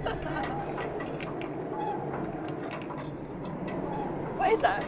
What is that?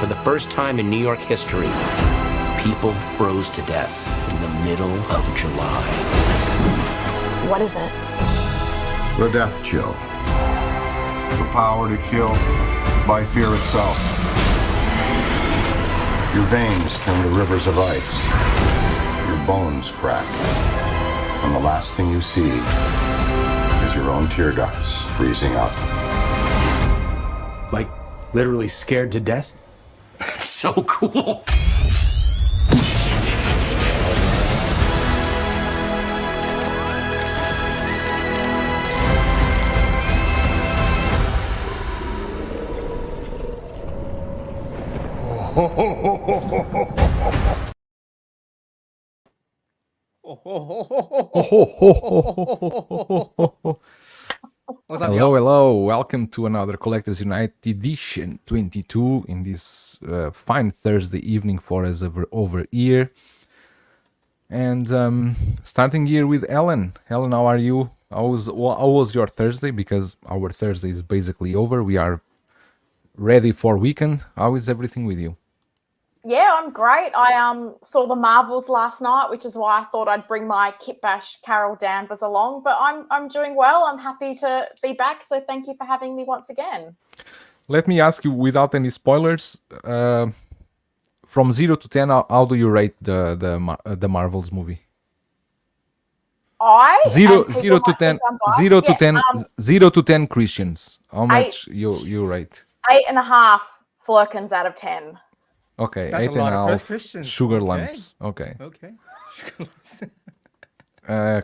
For the first time in New York history, people froze to death in the middle of July. What is it? The death chill. The power to kill by fear itself. Your veins turn to rivers of ice. Your bones crack. And the last thing you see is your own tear ducts freezing up. Like, literally scared to death? So cool. What's up, Hello, y'all? hello. Welcome to another Collectors Unite edition 22 in this fine Thursday evening for us over here. And starting here with Ellen. Ellen, how are you? How was your Thursday? Because our Thursday is basically over. We are ready for weekend. How is everything with you? Yeah, I'm great. I saw the Marvels last night, which is why I thought I'd bring my Kit Bash Carol Danvers along. But I'm doing well. I'm happy to be back. So thank you for having me once again. Let me ask you, without any spoilers, from 0 to 10, how do you rate the Marvels movie? Zero to 10, 0 to 10, 0 to 10 Christians. How much you rate? 8.5 flirkins out of 10. Okay, That's a lot of Christians. sugar Okay. lumps. Okay. Okay.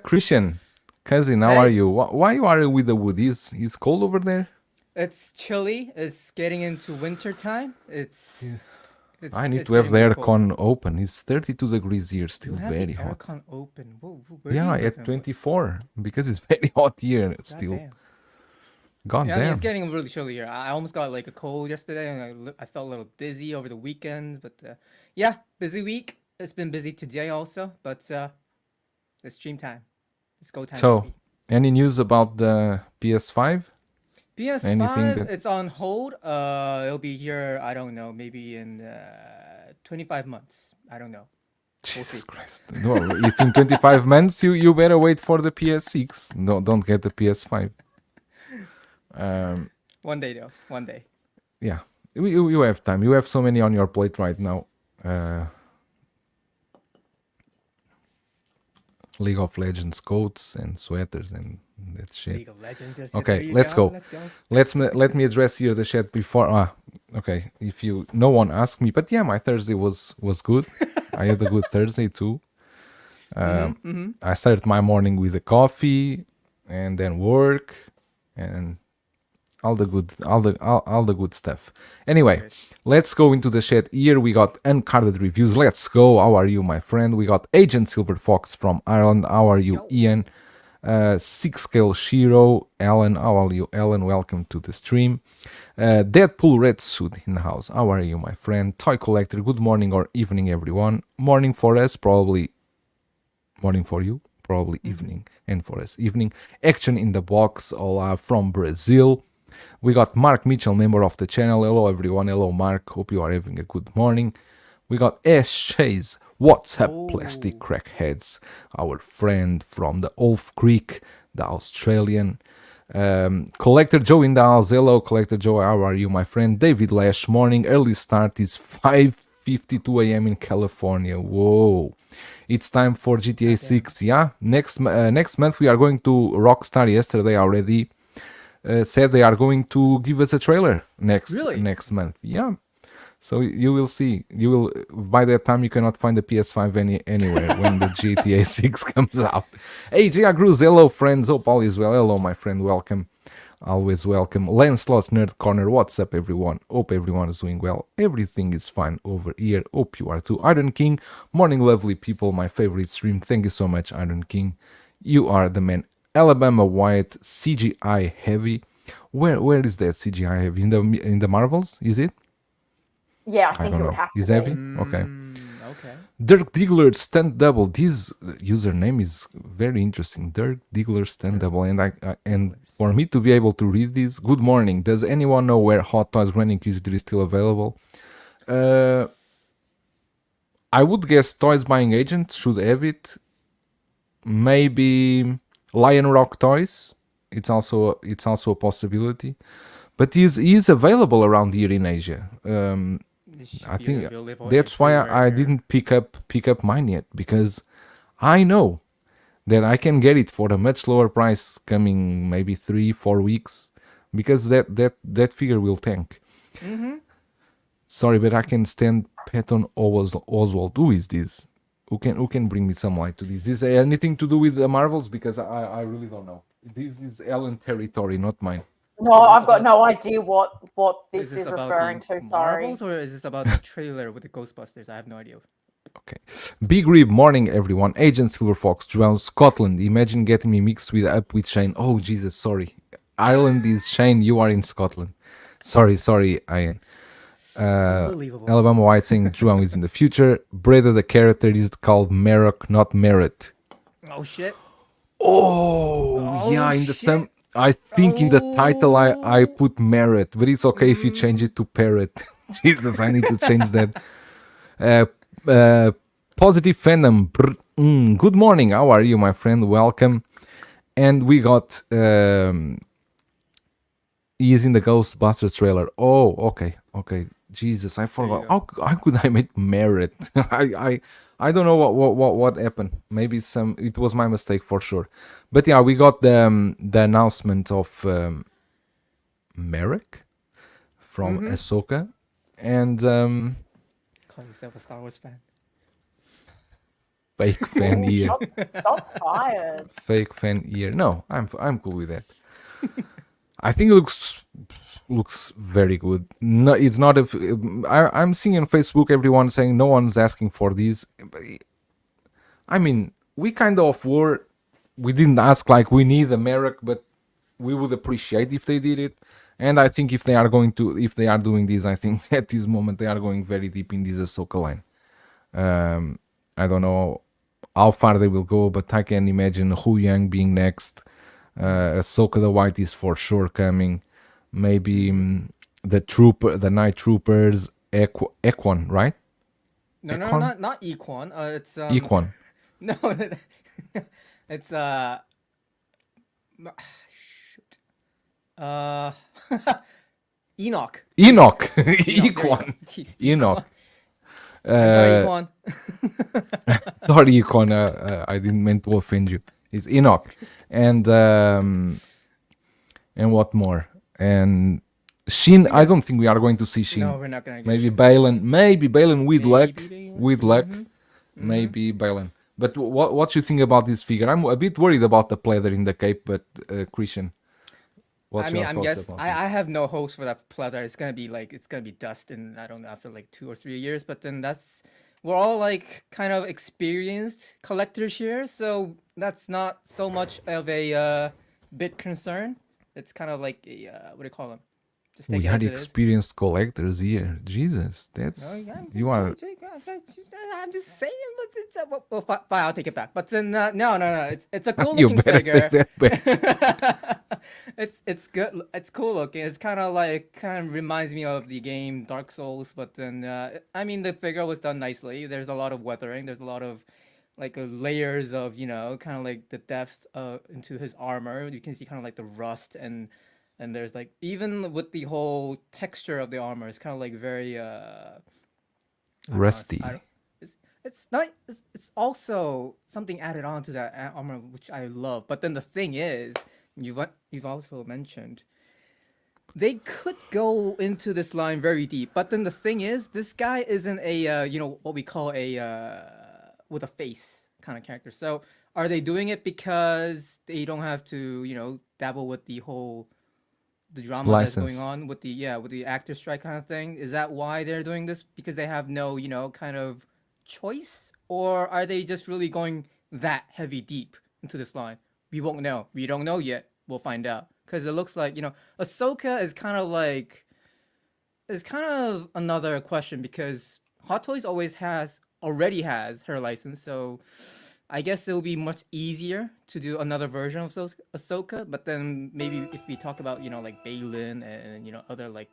Christian, cousin, how Hey. are you? Why you are with the wood? Is cold over there? It's chilly. It's getting into winter time. It's I need it's to have the getting cold. aircon open. It's 32 degrees here, still You have very the hot. aircon open. Where do Yeah, you live at in? 24 because it's very hot here. It's still. Goddamn. God Yeah, I mean, damn. it's getting really chilly here. I almost got like a cold yesterday, and I felt a little dizzy over the weekend. But yeah, busy week. It's been busy today also. But it's stream time. It's go time. So, baby. any news about the PS5? PS5, anything that- it's on hold. It'll be here. I don't know. Maybe in 25 months. I don't know. Jesus Christ. No, if in 25 months you better wait for the PS6. No, don't get the PS5. One day though. One day. Yeah. You have time. You have so many on your plate right now. League of Legends coats and sweaters and that shit. League of Legends. Yes, Okay, there you let's go. Let's go. Let me address here the chat before. Okay. If no one asked me, but yeah, my Thursday was good. I had a good Thursday too. I started my morning with a coffee, and then work, and all the good stuff. Anyway, let's go into the chat here. We got uncarded reviews. Let's go. How are you, my friend? We got Agent Silver Fox from Ireland. How are you, Ian? Six Scale Shiro, Alan. How are you, Alan? Welcome to the stream. Deadpool Red Suit in the house. How are you, my friend? Toy Collector. Good morning or evening, everyone. Morning for us, probably. Morning for you, probably evening, and for us evening. Action in the Box. Hola from Brazil. We got Mark Mitchell, member of the channel. Hello, everyone. Hello, Mark. Hope you are having a good morning. We got S. Chase. What's up, plastic crackheads? Our friend from the Wolf Creek, the Australian. Collector Joe in the house. Hello, Collector Joe. How are you, my friend? David Lash. Morning. Early start is 5:52 a.m. in California. Whoa. It's time for GTA 6. Yeah. Next month we are going to Rockstar. Yesterday already said they are going to give us a trailer next month. Yeah. So you will see. You will by that time you cannot find the PS5 anywhere when the GTA 6 comes out. Hey, Gia Cruz, hello friends. Hope all is well. Hello, my friend. Welcome. Always welcome. Lancelot's Nerd Corner. What's up, everyone? Hope everyone is doing well. Everything is fine over here. Hope you are too. Iron King. Morning, lovely people. My favorite stream. Thank you so much, Iron King. You are the man. Alabama White. CGI heavy. Where is that CGI heavy? In the Marvels? Is it? Yeah, I I think don't it would know. have to Is be. heavy? Okay. Okay. Dirk Diggler Stunt Double. This username is very interesting. Dirk Diggler Stunt Double. And for me to be able to read this, good morning. Does anyone know where Hot Toys Grand Inquisitor is still available? I would guess Toys Buying Agent should have it. Maybe Lion Rock Toys. It's also a possibility. But he is available around here in Asia. I think that's why I didn't pick up mine yet, because I know that I can get it for a much lower price coming maybe 3-4 weeks, because that figure will tank. Sorry, but I can stand Patton Oswald. Who is this? Who can bring me some light to this? Is there anything to do with the Marvels? Because I really don't know. This is Ellen territory, not mine. No, I've got no idea what this is about referring the to. Sorry. Marvels, or is this about the trailer with the Ghostbusters? I have no idea. Okay. Big Rib, morning everyone. Agent Silver Fox, João, Scotland. Imagine getting me mixed up with Shane. Oh Jesus, sorry. Ireland is Shane. You are in Scotland. Sorry, Ian. Unbelievable. Alabama White saying João is in the future. Breda, the character, is called Marrock, not Marrot. Oh shit. Oh yeah, in the thumb. I think in the title I put Marrot, but it's okay if you change it to Parrot. Jesus, I need to change that. Positive Fandom. Good morning. How are you, my friend? Welcome. And we got he is in the Ghostbusters trailer. Oh, okay. Jesus, I forgot. How could I make Marrot? I don't know what happened. Maybe it was my mistake for sure. But yeah, we got the announcement of Merrick from AHSOKA, and Call yourself a Star Wars fan. fake fan ear. Shots fired. Fake fan ear. No, I'm cool with that. I think it looks very good. No, it's not I'm seeing on Facebook everyone saying no one's asking for these. I mean, we kind of were. We didn't ask like we need a Merrick, but we would appreciate if they did it. And I think if they are doing this, I think at this moment they are going very deep in this AHSOKA line. I don't know how far they will go, but I can imagine Hu Yang being next. AHSOKA the White is for sure coming. Maybe the Night Troopers, Equan, right? No, Equan? not Equan. It's Equan. No, it's shoot. Enoch. Equan. Jeez, Enoch. Sorry, Equan. Sorry, Equan. I didn't mean to offend you. It's Enoch. And what more? And Shin. I don't think we are going to see Shin. No, we're not gonna get Maybe Shin. Balin. Maybe Balin with luck. Balin. With luck. Maybe Balin. But what you think about this figure? I'm a bit worried about the pleather in the cape, but Christian, what's your thoughts about this? I have no hopes for that pleather. It's gonna be dust in, I don't know, after like 2 or 3 years. But then we're all like kind of experienced collectors here, so that's not so much of a big concern. It's kind of like a what do you call them? Just take We it are as it is. experienced collectors here. Jesus, that's No, yeah, you are. I'm just saying, but it's well, fine, I'll take it back. But then no, it's a cool You looking better figure. take that back. It's good. It's cool looking. It's kind of reminds me of the game Dark Souls. But then I mean the figure was done nicely. There's a lot of weathering. There's a lot of layers of kind of like the depth into his armor. You can see kind of like the rust and there's even with the whole texture of the armor, it's kind of like very Rusty. It's not. It's also something added on to that armor, which I love. But then the thing is, you've also mentioned they could go into this line very deep, but then the thing is, this guy isn't a what we call a with a face kind of character. So are they doing it because they don't have to dabble with the drama that's going License. on with the actor strike kind of thing? Is that why they're doing this? Because they have no kind of choice, or are they just really going that heavy deep into this line? We won't know. We don't know yet. We'll find out. Because it looks like Ahsoka is kind of another question, because Hot Toys already has her license, so I guess it will be much easier to do another version of Ahsoka. But then maybe if we talk about like Balin and other like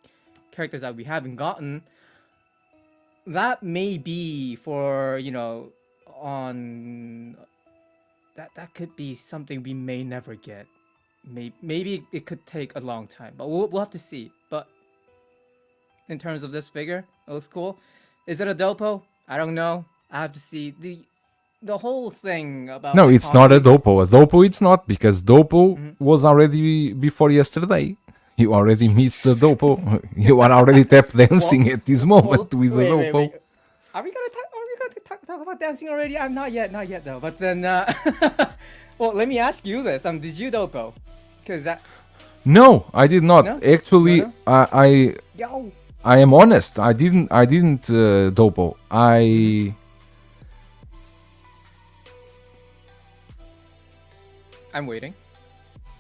characters that we haven't gotten, that may be for on that could be something we may never get. Maybe it could take a long time, but we'll have to see. But in terms of this figure, it looks cool. Is it a dopo? I don't know. I have to see. The whole thing about No, like, it's not a holidays- dopo. A dopo it's not, because dopo was already before yesterday. You already missed the dopo. You are already tap dancing at this moment with the dopo. wait. Are we gonna talk about dancing already? I'm not yet though. But then, well, let me ask you this: did you dopo? Because that No, I did not. No? Actually, No? I am honest. I didn't dopo. I'm waiting.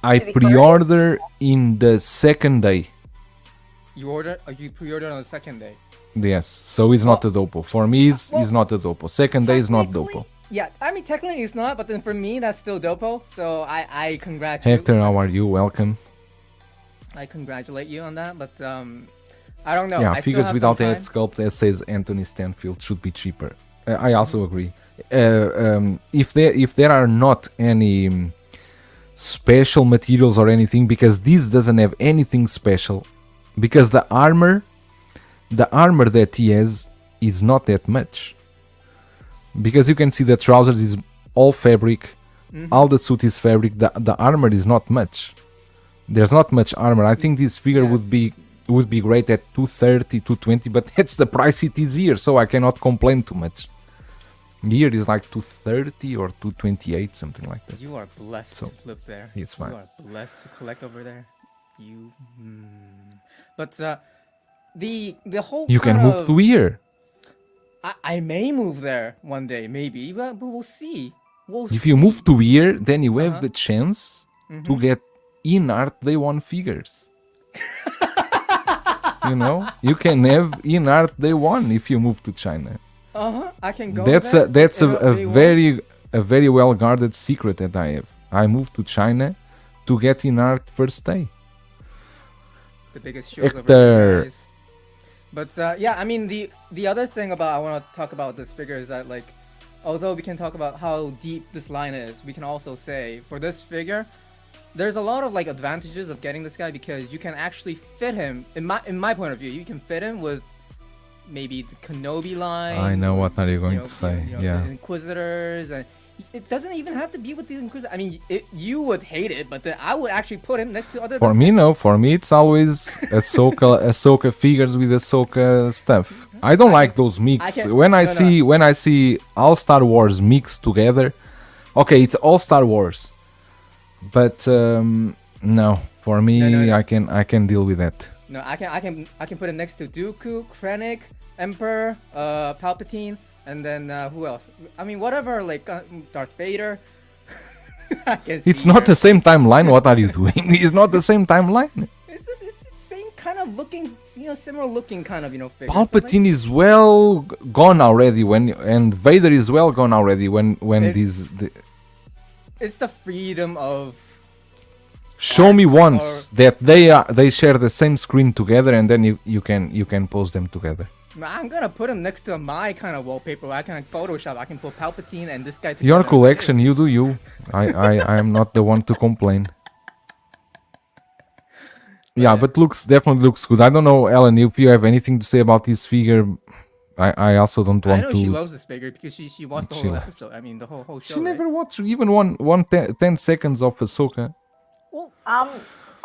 I Did he first? pre-order in the second day. You pre-ordered on the second day. Yes, so it's not a dopo. For me, it's not a dopo. Second day is not Technically- dopo. Yeah, I mean technically it's not, but then for me that's still dopo. So I congratulate Hector, how are you? Welcome. I congratulate you on that. But I don't know. Yeah, I still figures have without some head time. sculpt, as says Anthony Stanfield, should be cheaper. I also agree. If there are not any special materials or anything, because this doesn't have anything special, because the armor that he has is not that much. Because you can see the trousers is all fabric, all the suit is fabric. The armor is not much. There's not much armor. I think this figure would be great at 230, 220, but that's the price it is here, so I cannot complain too much. Here is like 230 or 228, something like that. You are blessed So, to live there. it's fine. You are blessed to collect over there. But the whole You can kind move of- to here. I may move there one day, maybe, but we'll see. If you move to here, then you have Uh-huh. the chance to get in art Day 1 figures. You can have in art Day 1 if you move to China. I can go. That's there a very well guarded secret that I have. I moved to China to get in art first day. the biggest shows over Hector. there, guys. But yeah, I mean the other thing I want to talk about this figure is that, like, although we can talk about how deep this line is, we can also say for this figure, there's a lot of like advantages of getting this guy, because you can actually fit him. In my point of view, you can fit him with maybe the Kenobi line. I know what are you going know, to say. the Yeah. Inquisitors, and it doesn't even have to be with the Inquisitors. I mean, you would hate it, but then I would actually put him next to other. For me, no. For me, it's always Ahsoka figures with Ahsoka stuff. I don't like those mix. When I see all Star Wars mixed together, okay, it's all Star Wars. But no, for me, No. I can deal with that. No, I can put it next to Dooku, Krennic, Emperor, Palpatine, and then who else? I mean, whatever, like Darth Vader. I can It's see not her. the same timeline. What are you doing? It's not the same timeline. It's the same kind of looking, similar looking kind of, figure. Palpatine is well gone already and Vader is well gone already when It's the freedom of. show me arts once that they share the same screen together, and then you can pose them together. I'm gonna put him next to my kind of wallpaper. I can Photoshop. I can put Palpatine and this guy together. Your collection, you do you. I am not the one to complain. Yeah, but definitely looks good. I don't know, Ellen, if you have anything to say about this figure. I also don't I want know to. she loves this figure because she watched the She whole loves. episode. I mean, the whole show. She never right? watched even 10 seconds of Ahsoka. Um,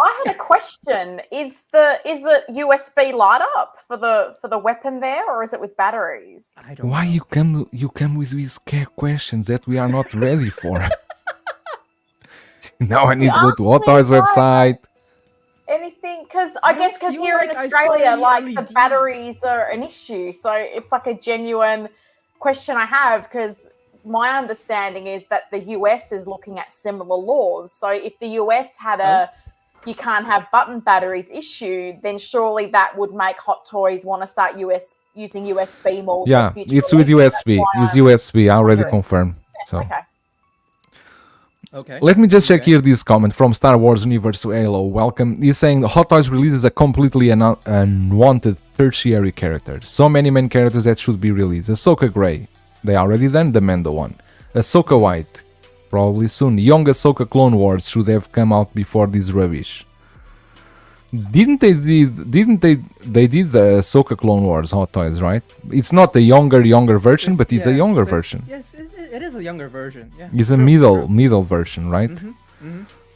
I had a question. Is it USB light up for the weapon there, or is it with batteries? I don't Why know. you come with these questions that we are not ready for? Now I need to go to Hot Toys website. Anything? Because I guess because feel here in like I saw Australia, any like the LED. batteries are an issue, so it's like a genuine question I have. Because my understanding is that the US is looking at similar laws. So if the US had a you can't have button batteries issue, then surely that would make Hot Toys want to start using USB more. Yeah, for future it's with releases. That's USB. why It's I'm USB. I already wondering. confirmed. So. Okay. Okay. Let me just check Okay. here this comment from Star Wars Universe to Halo. Welcome. He's saying Hot Toys releases a completely unwanted tertiary character. So many main characters that should be released. Ahsoka Grey. They already done the Mando one. Ahsoka White. Probably soon. Young Ahsoka Clone Wars should have come out before this rubbish. Didn't they did the Ahsoka Clone Wars Hot Toys, right? It's not a younger version, but it's a younger version. Yes, it is a younger version. Yeah. It's a middle version, right?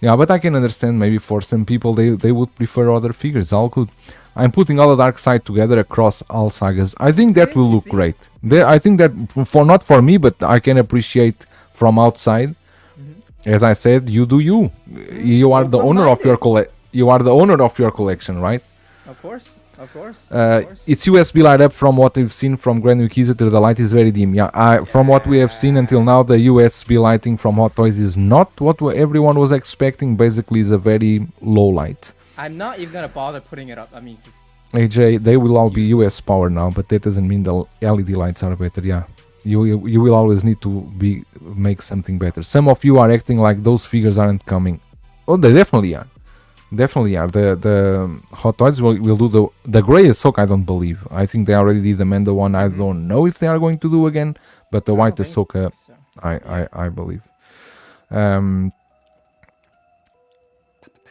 Yeah, but I can understand maybe for some people they would prefer other figures. All good. I'm putting all the dark side together across all sagas. I think that will look great. I think that for not for me, but I can appreciate from outside. As I said, you do you. You are the owner of your You are the owner of your collection, right? Of course. It's USB light up. From what we've seen from Grand Inquisitor, the light is very dim. Yeah, from what we have seen until now, the USB lighting from Hot Toys is not what everyone was expecting. Basically, is a very low light. I'm not even gonna bother putting it up. I mean, just AJ, they will all be US power now, but that doesn't mean the LED lights are better. Yeah, you will always need to make something better. Some of you are acting like those figures aren't coming. Oh, they definitely are. Definitely are. The Hot Toys will do the Grey Ahsoka. I don't believe. I think they already did the Mando one. I don't know if they are going to do again, but the White Ahsoka, so. I believe.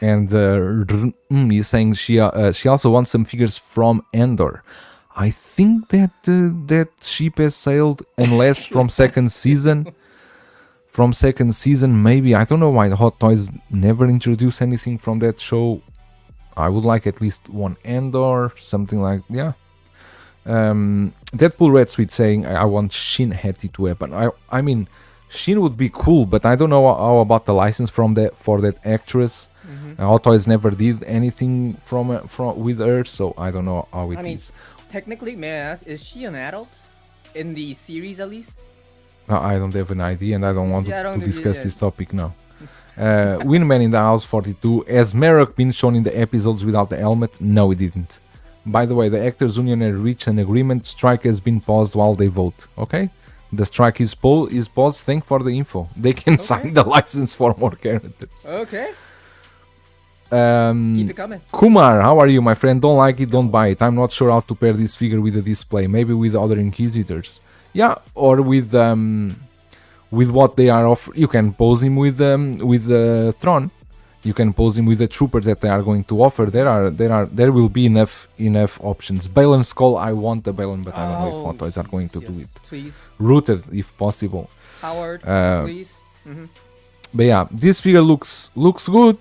And he's saying she also wants some figures from Endor. I think that that ship has sailed, unless from second season. From second season, maybe. I don't know why the Hot Toys never introduce anything from that show. I would like at least one Endor, something like, yeah. Deadpool Red Sweet saying, I want Shin Hattie to happen. I mean, Shin would be cool, but I don't know how about the license for that actress. Hot Toys never did anything from with her, so I don't know how it is. Technically, may I ask, is she an adult? In the series, at least? I don't have an idea, and I don't want to discuss this topic now. Winman in the House 42. Has MARROT been shown in the episodes without the helmet? No, it didn't. By the way, the Actors Union has reached an agreement. Strike has been paused while they vote. Okay? The strike is paused. Thank for the info. They can sign the license for more characters. Okay. Keep it coming. Kumar, how are you, my friend? Don't like it, don't buy it. I'm not sure how to pair this figure with the display. Maybe with other Inquisitors. Yeah, or with what they are offering. You can pose him with the Thrawn. You can pose him with the troopers that they are going to offer. There will be enough options. Balon Skull, I want the Balon, but I don't know if Hot Toys are going to do it. Please. Rooted, if possible. Howard, please. But yeah, this figure looks good.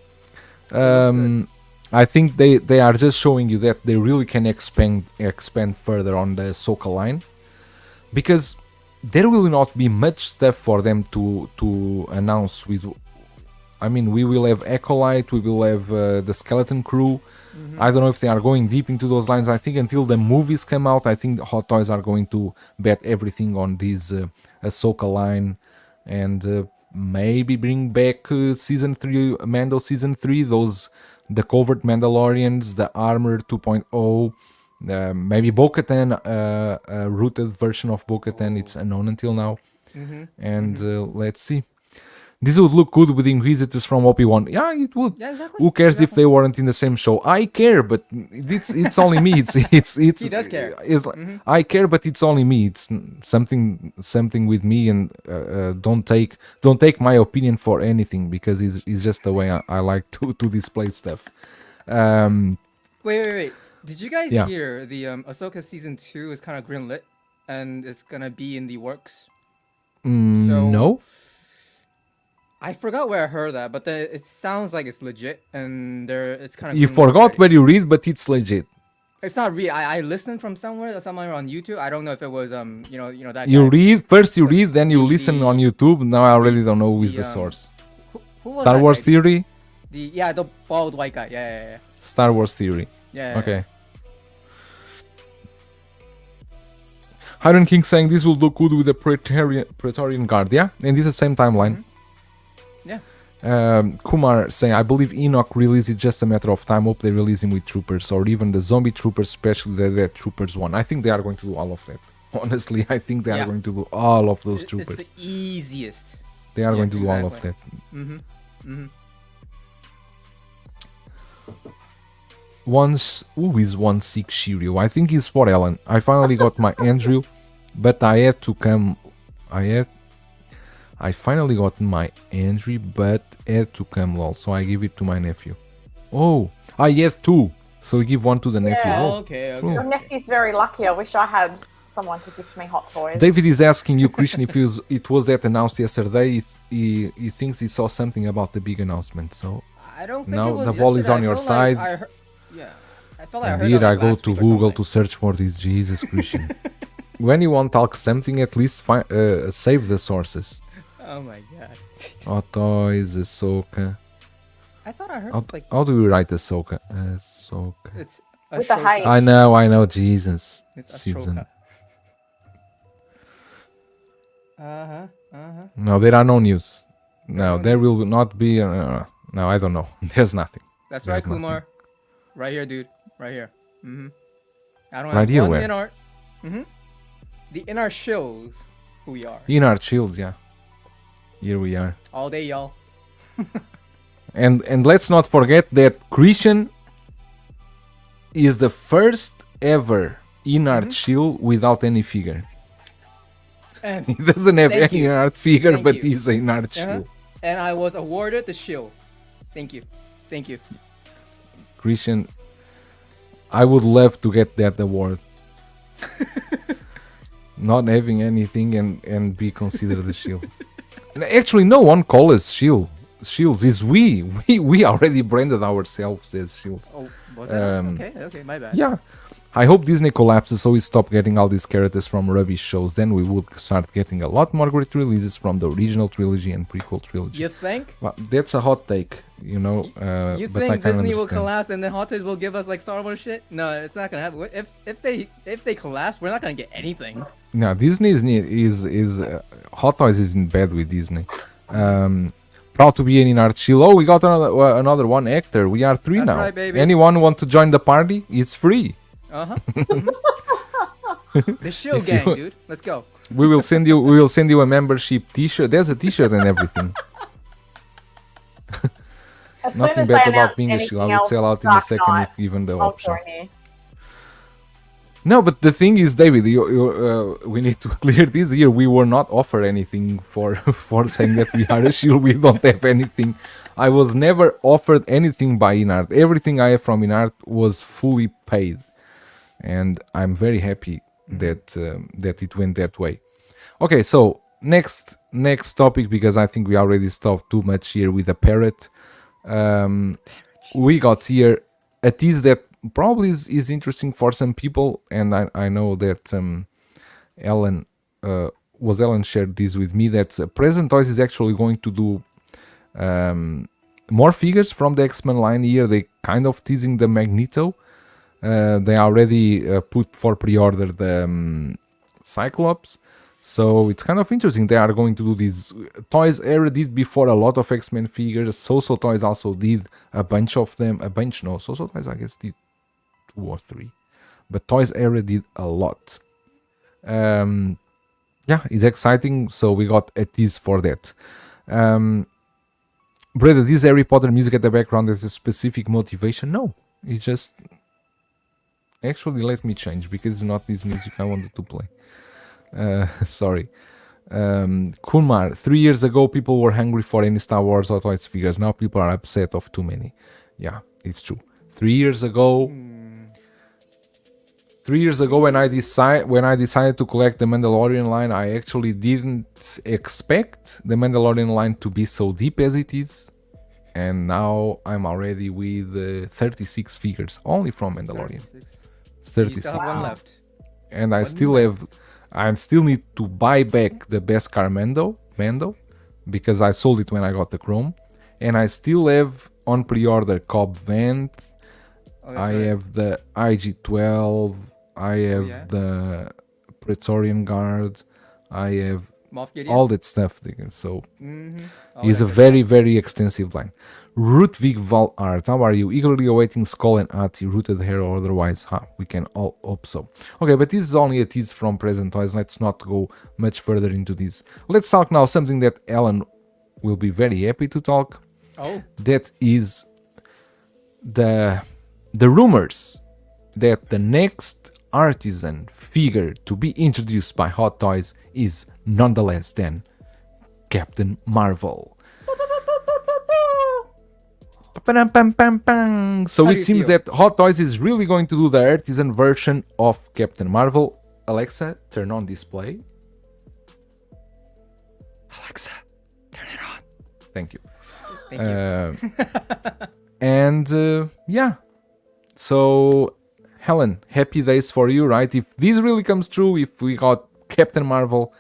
I think they are just showing you that they really can expand further on the Ahsoka line. Because there will not be much stuff for them to announce with. I mean, we will have Acolyte, we will have the Skeleton Crew. I don't know if they are going deep into those lines. I think until the movies come out, I think Hot Toys are going to bet everything on this Ahsoka line, and maybe bring back season 3, Mando season 3, the covert Mandalorians, the Armor 2.0. Maybe Bo-Katan, a rooted version of Bo-Katan. It's unknown until now. And let's see. This would look good with Inquisitors from Obi-Wan. Yeah, it would. Yeah, exactly. Who cares if they weren't in the same show? I care, but it's only me. It's He does care. It's I care, but it's only me. It's something with me, and don't take my opinion for anything, because it's just the way I like to display stuff. Wait. Did you guys hear the Ahsoka season 2 is kind of greenlit and it's gonna be in the works? No. I forgot where I heard that, but it sounds like it's legit, and it's kind of. You forgot where you read, but it's legit. It's not real. I listened from somewhere on YouTube. I don't know if it was that. You guy. read first, you read, then you listen on YouTube. Now I really don't know who is the source. Who was Star that Wars guy? Theory. The bald white guy. Yeah. Star Wars Theory. Yeah. Okay. Iron King saying this will look good with the Praetorian Guard, yeah? And it's the same timeline. Yeah. Kumar saying, I believe Enoch release is just a matter of time. Hope they release him with troopers or even the zombie troopers, especially the Dead Troopers one. I think they are going to do all of that. Honestly, I think they are going to do all of those troopers. It's the easiest. They are going to do all of that. Who is 1-6 Shiryu? I think he's for Ellen. I finally got my Andrew, but I had to come. I finally got my Andrew, but had to come lol. So I give it to my nephew. Oh, I have two. So we give one to the nephew. Yeah. Oh, Okay. Your nephew's very lucky. I wish I had someone to gift me hot toys. David is asking you, Christian, if it was that announced yesterday. He thinks he saw something about the big announcement. So I don't think now it was the ball is yesterday. on your side. I felt like I And heard here that, I like, go last to week or Google something. to search for this. Jesus Christian. When you want to talk something, at least save the sources. Oh my god. Toys, AHSOKA. I thought I heard it's like How do we write AHSOKA? AHSOKA. it's With the Ashoka. H. I know, Jesus. It's Season. Ashoka. No, there are no news. No, there will not be. No, I don't know. There's nothing. That's There's right, Kumar. nothing. Right here, dude. Right here. I don't Right have here, one where? in our. The in our shows who we are. In our shields, yeah. Here we are. All day, y'all. And let's not forget that Christian is the first ever in-art shield without any figure. And He doesn't have Thank any you. art figure, Thank but you. he's an art shield. and I was awarded the shield. Thank you. Thank you. Christian, I would love to get that award. Not having anything and be considered a shield. And actually, no one calls us shields. Is we already branded ourselves as shields. Oh, was that us? Okay, my bad. Yeah. I hope Disney collapses so we stop getting all these characters from rubbish shows. Then we would start getting a lot more great releases from the original trilogy and prequel trilogy. You think? Well, that's a hot take, you know. You but I think can Disney will understand. collapse and then Hot Toys will give us like Star Wars shit? No, it's not gonna happen. If they collapse, we're not gonna get anything. No, Disney is Hot Toys is in bed with Disney. Proud to be an art shield. Oh, we got another one actor. We are 3 That's now. right, baby. Anyone want to join the party? It's free. The Shield If gang, you- dude. Let's go. We will send you a membership T-shirt. There's a T-shirt and everything. As soon Nothing as they bad about announce being a anything shield. I would else, sell out in a Dark second Knight, if given the I'll option. join you. No, but the thing is, David, we need to clear this here. We were not offered anything for saying that we are a shield. We don't have anything. I was never offered anything by Inart. Everything I have from Inart was fully paid, and I'm very happy that it went that way. Okay, so next topic, because I think we already stopped too much here with the parrot. We got here a tease that probably is interesting for some people, and I know that Ellen shared this with me, that Present Toys is actually going to do more figures from the X-Men line here. They kind of teasing the Magneto. They already put for pre-order the Cyclops, so it's kind of interesting. They are going to do these. Toys Era did before a lot of X-Men figures. So Toys also did a bunch of them. So Toys I guess did 2 or 3, but Toys Era did a lot. Yeah, it's exciting. So we got a tease for that. Brother, this Harry Potter music at the background has a specific motivation? No, it's just. Actually, let me change, because it's not this music I wanted to play. Sorry. Kumar, 3 years ago, people were hungry for any Star Wars or Toys figures. Now people are upset of too many. Yeah, it's true. 3 years ago, 3 years ago when I decided to collect the Mandalorian line, I actually didn't expect the Mandalorian line to be so deep as it is, and now I'm already with 36 figures only from Mandalorian. 36. 36. You still have one left. And I still need to buy back the Beskar Mando because I sold it when I got the Chrome, and I still have on pre-order Cobb Vanth. I have the IG-12. I have the Praetorian Guard. I have Moff Gideon? all that stuff. So All it's that a good very, very extensive line. Rutvig Val Art, how are you? Eagerly awaiting Skull and Ati, rooted hair or otherwise. We can all hope so. Okay, but this is only a tease from Present Toys. Let's not go much further into this. Let's talk now something that Alan will be very happy to talk. Oh. That is the rumors that the next Artisan figure to be introduced by Hot Toys is nonetheless then Captain Marvel. So it seems that Hot Toys is really going to do the Artisan version of Captain Marvel. Alexa, turn on display. Alexa, turn it on. Thank you. Thank you. And yeah, so Helen, happy days for you, right? If this really comes true, if we got Captain Marvel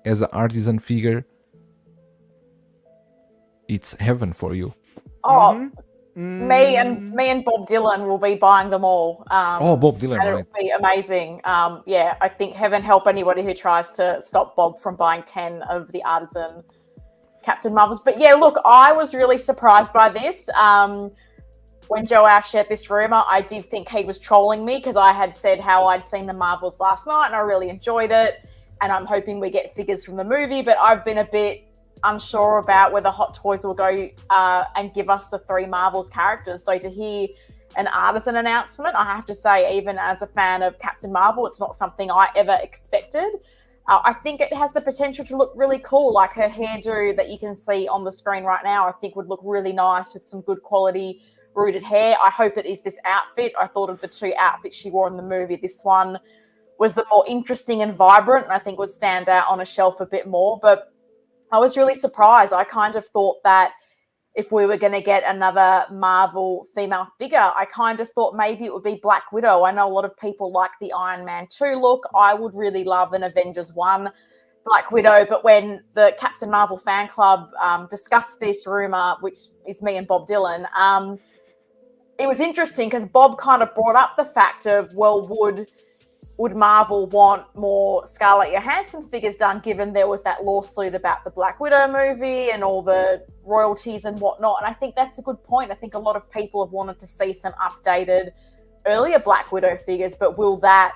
as an Artisan figure, it's heaven for you. Oh, me and Bob Dylan will be buying them all. Bob Dylan, and right? it'll be amazing. Yeah, I think heaven help anybody who tries to stop Bob from buying 10 of the Artisan Captain Marvels. But yeah, look, I was really surprised by this. When Joao shared this rumor, I did think he was trolling me because I had said how I'd seen the Marvels last night and I really enjoyed it. And I'm hoping we get figures from the movie, but I've been a bit unsure about whether Hot Toys will go and give us the 3 Marvels characters. So to hear an Artisan announcement, I have to say, even as a fan of Captain Marvel, it's not something I ever expected. I think it has the potential to look really cool, like her hairdo that you can see on the screen right now, I think would look really nice with some good quality rooted hair. I hope it is this outfit. I thought of the 2 outfits she wore in the movie. This one was the more interesting and vibrant, and I think would stand out on a shelf a bit more. But I was really surprised. I kind of thought that if we were going to get another Marvel female figure, I kind of thought maybe it would be Black Widow. I know a lot of people like the Iron Man 2 look. I would really love an Avengers 1 Black Widow. But when the Captain Marvel fan club discussed this rumor, which is me and Bob Dylan, it was interesting because Bob kind of brought up the fact of, well, would Marvel want more Scarlett Johansson figures done, given there was that lawsuit about the Black Widow movie and all the royalties and whatnot? And I think that's a good point. I think a lot of people have wanted to see some updated earlier Black Widow figures, but will that,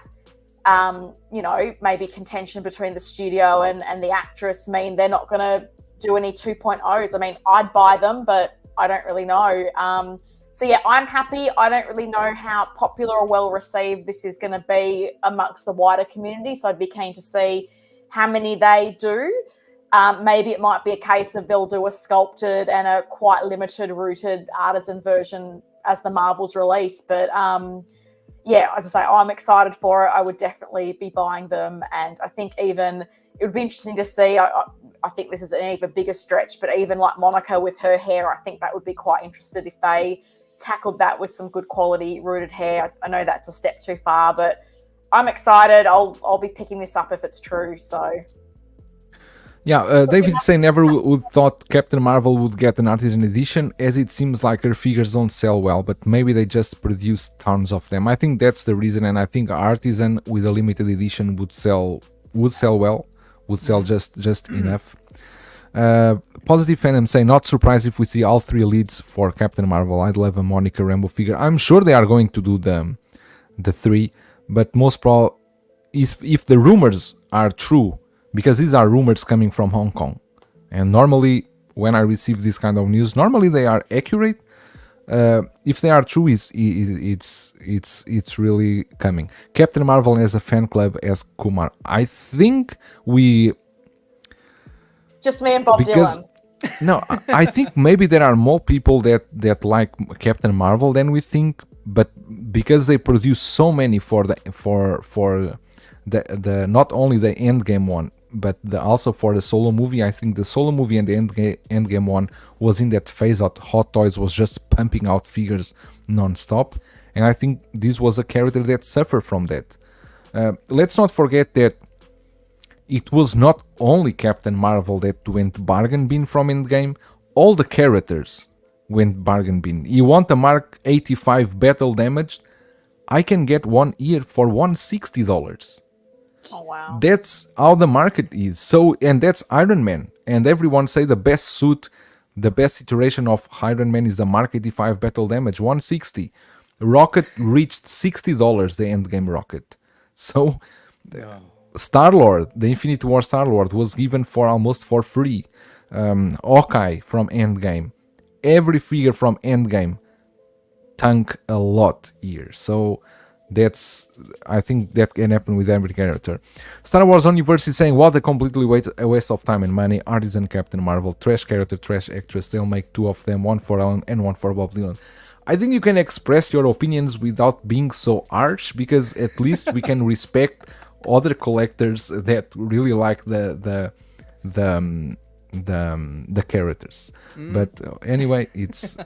maybe contention between the studio and the actress mean they're not going to do any 2.0s? I mean, I'd buy them, but I don't really know. So yeah, I'm happy. I don't really know how popular or well received this is going to be amongst the wider community. So I'd be keen to see how many they do. Maybe it might be a case of they'll do a sculpted and a quite limited rooted Artisan version as the Marvels release. But yeah, as I say, I'm excited for it. I would definitely be buying them. And I think even it would be interesting to see. I think this is an even bigger stretch, but even like Monica with her hair, I think that would be quite interesting if they tackled that with some good quality rooted hair. I know that's a step too far, but I'm excited. I'll be picking this up if it's true. So yeah, David say never would thought Captain Marvel would get an Artisan edition, as it seems like her figures don't sell well, but maybe they just produce tons of them. I think that's the reason, and I think Artisan with a limited edition would sell well, would sell just enough. Positive fandom say not surprised if we see all 3 leads for Captain Marvel. I'd love a Monica Rambeau figure. I'm sure they are going to do the 3, but most probably is if the rumors are true, because these are rumors coming from Hong Kong, and normally when I receive this kind of news, normally they are accurate. If they are true, it's really coming. Captain Marvel as a fan club as Kumar. I think we. Just me and Bob Dylan. No, I think maybe there are more people that like Captain Marvel than we think, but because they produce so many for the not only the Endgame one, but also for the solo movie. I think the solo movie and the Endgame one was in that phase that Hot Toys was just pumping out figures non-stop, and I think this was a character that suffered from that. Let's not forget that it was not only Captain Marvel that went bargain bin from Endgame. All the characters went bargain bin. You want a Mark 85 battle damaged? I can get one ear for $160. Oh wow. That's how the market is. So, and that's Iron Man. And everyone say the best suit, the best iteration of Iron Man is the Mark 85 battle damage, $160. Rocket reached $60, the Endgame Rocket. So, Star-Lord, the Infinity War Star-Lord was given for almost for free. Hawkeye from Endgame. Every figure from Endgame tank a lot here. So I think that can happen with every character. Star Wars Universe is saying, what a completely a waste of time and money. Artisan Captain Marvel, trash character, trash actress. They'll make two of them, one for Ellen and one for Bob Dylan. I think you can express your opinions without being so harsh, because at least we can respect other collectors that really like the characters. But anyway, it's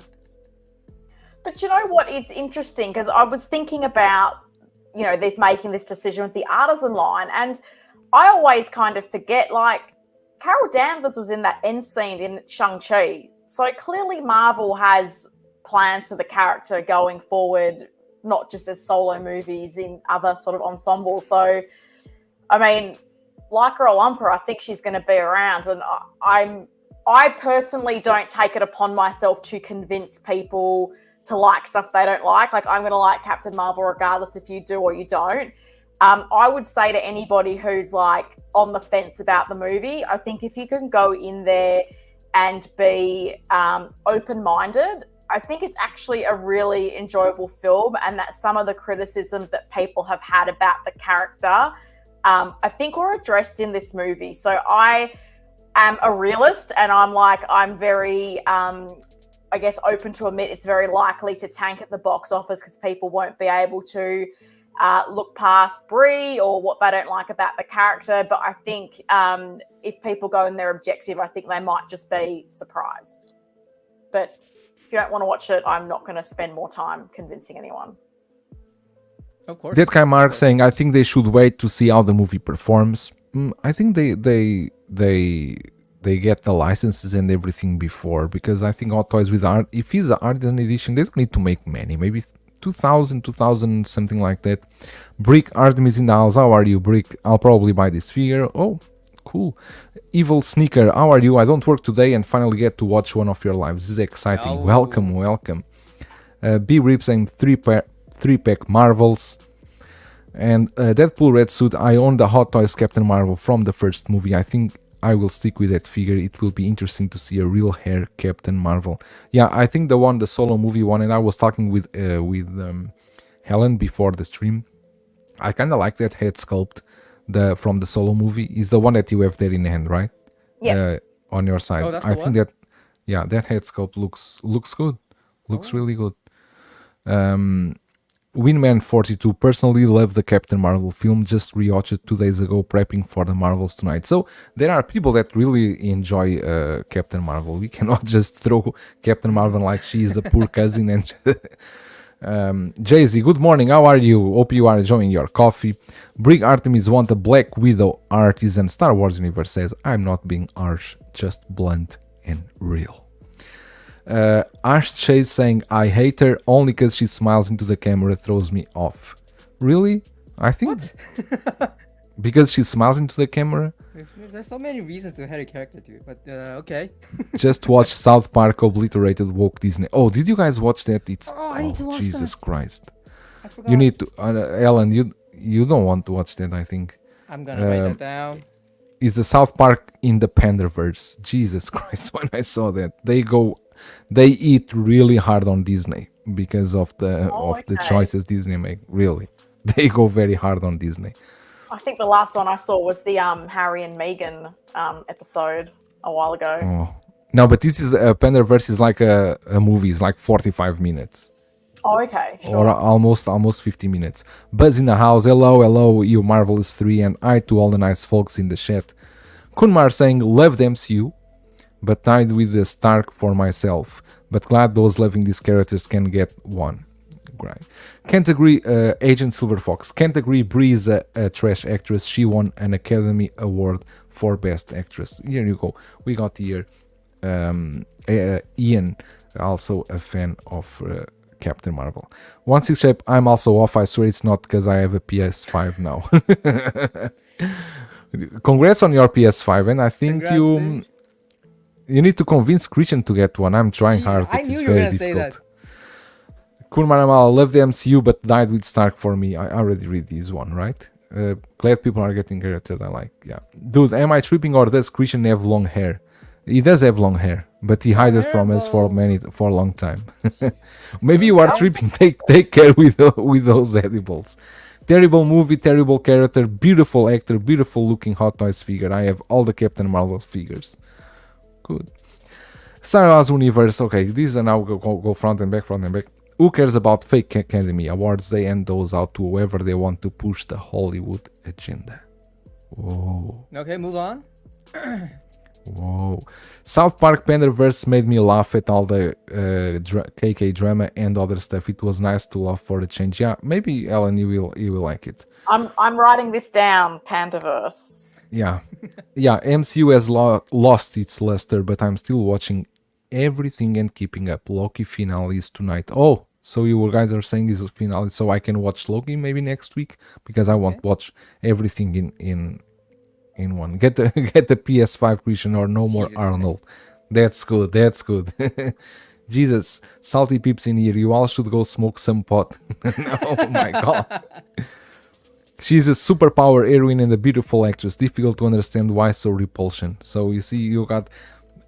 But you know what is interesting? Because I was thinking about, they're making this decision with the Artisan line, and I always kind of forget, like, Carol Danvers was in that end scene in Shang-Chi. So clearly Marvel has plans for the character going forward, not just as solo movies, in other sort of ensembles. So, I mean, like her or lump her, I think she's going to be around. And I personally don't take it upon myself to convince people to like stuff they don't like. Like, I'm going to like Captain Marvel regardless if you do or you don't. I would say to anybody who's like on the fence about the movie, I think if you can go in there and be open-minded, I think it's actually a really enjoyable film, and that some of the criticisms that people have had about the character, I think were addressed in this movie. So I am a realist, and I'm very, I guess, open to admit it's very likely to tank at the box office because people won't be able to look past Brie or what they don't like about the character. But I think if people go in their objective, I think they might just be surprised. But if you don't want to watch it, I'm not going to spend more time convincing anyone. Of course. that guy Mark saying, I think they should wait to see how the movie performs. I think they get the licenses and everything before, because I think Hot Toys with art, if it's an Artisan edition, they don't need to make many, maybe 2000 something like that. Brick Artemis in the house. How are you, Brick? I'll probably buy this figure. Oh, cool. Evil Sneaker, how are you? I don't work today and finally get to watch one of your lives. This is exciting. Oh. Welcome. B Rip saying 3-pack Marvels. And Deadpool Red Suit, I own the Hot Toys Captain Marvel from the first movie. I think I will stick with that figure. It will be interesting to see a real hair Captain Marvel. Yeah, I think the solo movie one, and I was talking with Helen before the stream. I kind of like that head sculpt from the solo movie. Is the one that you have there in hand, right? Yeah. On your side. Oh, that's I the think one? that head sculpt looks good. Looks really good. Winman42, personally love the Captain Marvel film, just rewatched it 2 days ago prepping for the Marvels tonight. So there are people that really enjoy Captain Marvel. We cannot just throw Captain Marvel like she is a poor cousin. And Jay-Z, good morning, how are you? Hope you are enjoying your coffee. Brig Artemis want a Black Widow Artisan. Star Wars Universe says, I'm not being harsh, just blunt and real. Ash Chase saying, I hate her only because she smiles into the camera, throws me off. Really? I think because she smiles into the camera. There's so many reasons to hate a character, dude. But okay. Just watch South Park Obliterated Woke Disney. Oh, did you guys watch that? It's I need to watch Jesus that. Christ. I forgot. You need to, Ellen. You don't want to watch that. I think I'm gonna write that down. it's the South Park in the Panderverse. Jesus Christ! When I saw that, they eat really hard on Disney because of the choices Disney make. Really, they go very hard on Disney. I think the last one I saw was the Harry and Meghan episode a while ago. Oh no, but this is Panderverse is like a movie. It's like 45 minutes. Oh, okay. or Sure. almost 50 minutes. Buzz in the house, hello, you Marvelous 3, and hi to all the nice folks in the chat. Kunmar saying, love the MCU, but died with the Stark for myself. But glad those loving these characters can get one. Great. Can't agree, Agent Silver Fox. Can't agree, Brie is a trash actress. She won an Academy Award for Best Actress. Here you go. We got here Ian, also a fan of Captain Marvel. 16 Shape, I'm also off. I swear it's not because I have a PS5 now. Congrats on your PS5, and I think Congrats, dude. you need to convince Christian to get one. I'm trying Jeez, hard, I but knew it's you were very gonna say difficult. that. Kurmaramal, love the MCU, but died with Stark for me. I already read this one, right? Glad people are getting characters I like. Yeah, dude, am I tripping or does Christian have long hair? He does have long hair, but he hid it from us for a long time. Maybe you are tripping. Take care with those edibles. Terrible movie, terrible character, beautiful actor, beautiful looking Hot Toys figure. I have all the Captain Marvel figures. Good. Star Wars Universe. Okay, these are now go front and back, front and back. Who cares about fake Academy Awards? They hand those out to whoever they want to push the Hollywood agenda. Whoa. Okay, move on. Whoa. South Park Pandaverse made me laugh at all the KK drama and other stuff. It was nice to laugh for a change. Yeah, maybe Ellen, you will like it. I'm writing this down, Pandaverse. Yeah. Yeah, MCU has lost its luster, but I'm still watching everything and keeping up. Loki finale is tonight. Oh, so you guys are saying this is finale, so I can watch Loki maybe next week, because I won't watch everything in one. Get the PS5 Christian, or no more Jesus Arnold. That's good. Jesus, salty peeps in here, you all should go smoke some pot. Oh my god. She's a superpower heroine and a beautiful actress. Difficult to understand why so repulsion. So you see, you got,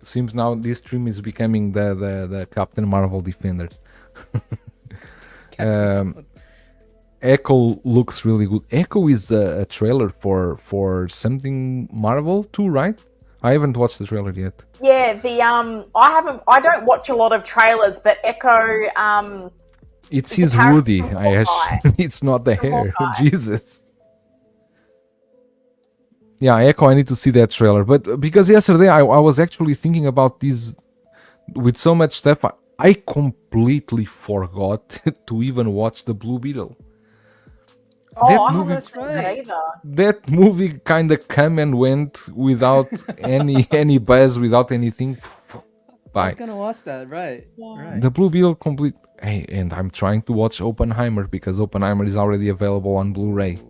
seems now this stream is becoming the Captain Marvel defenders. Echo looks really good. Echo is a trailer for something Marvel too, right? I haven't watched the trailer yet. Yeah, I don't watch a lot of trailers, but Echo It's It's his a character Woody. from Ash. It's not the hair. Hawkeye. Jesus. Yeah, Echo, I need to see that trailer. But because yesterday I was actually thinking about this with so much stuff, I completely forgot to even watch the Blue Beetle. Oh, That I movie- haven't seen that either. That movie kind of came and went without any buzz, without anything. I Bye. was gonna watch that, right? Right. The Blue Beetle complete. Hey, and I'm trying to watch Oppenheimer because Oppenheimer is already available on Blu-ray. Have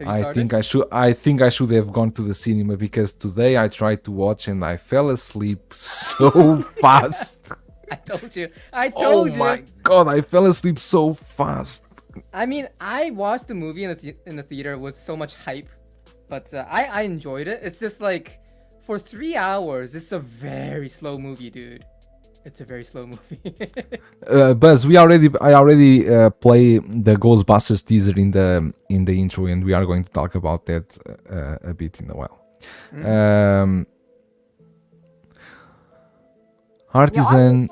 you I started? think I should have gone to the cinema, because today I tried to watch and I fell asleep so fast. I told you. I Oh told you. my god, I fell asleep so fast. I mean, I watched the movie in the theater with so much hype, but I enjoyed it. It's just like, for 3 hours, it's a very slow movie, dude. It's a very slow movie. Buzz, I already play the Ghostbusters teaser in the intro, and we are going to talk about that a bit in a while. Artisan.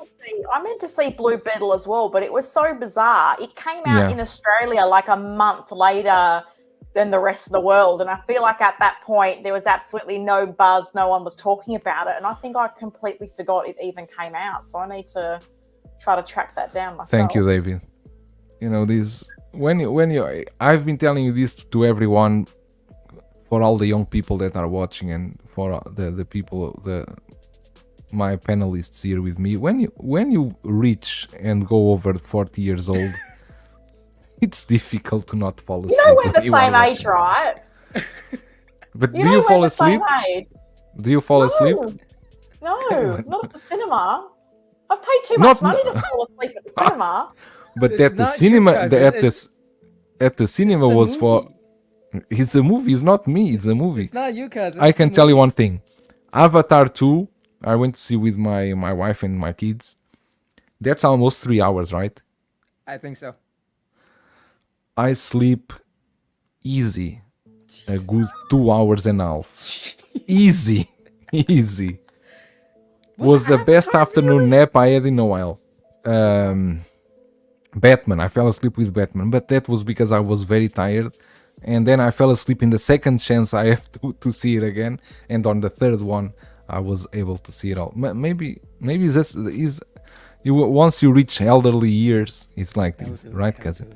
I meant to see Blue Beetle as well, but it was so bizarre. It came out Yeah. in Australia like a month later than the rest of the world, and I feel like at that point there was absolutely no buzz, no one was talking about it, and I think I completely forgot it even came out. So I need to try to track that down myself. Thank you, David. You know, this when you I've been telling you this to everyone, for all the young people that are watching, and for the people, my panelists here with me. When you reach and go over 40 years old, it's difficult to not fall asleep. You know we're the when you are same age, watching. right? But You do know you fall we're the same asleep? age. Do you fall asleep? No, not at the cinema. I've paid too much money to fall asleep at the cinema. But It's at the not you, cinema, cousin, at the cinema the was for. movie. It's a movie. It's not me. It's a movie. It's not you, cousin. I it's can the tell you movie. one thing. Avatar 2, I went to see with my wife and my kids. That's almost 3 hours, right? I think so. I sleep easy a good 2 hours and a half. Easy. Was the best afternoon nap I had in a while. Batman. I fell asleep with Batman, but that was because I was very tired. And then I fell asleep in the second chance I have to see it again. And on the third one, I was able to see it all. Maybe this is once you reach elderly years, it's like this, right, cousin?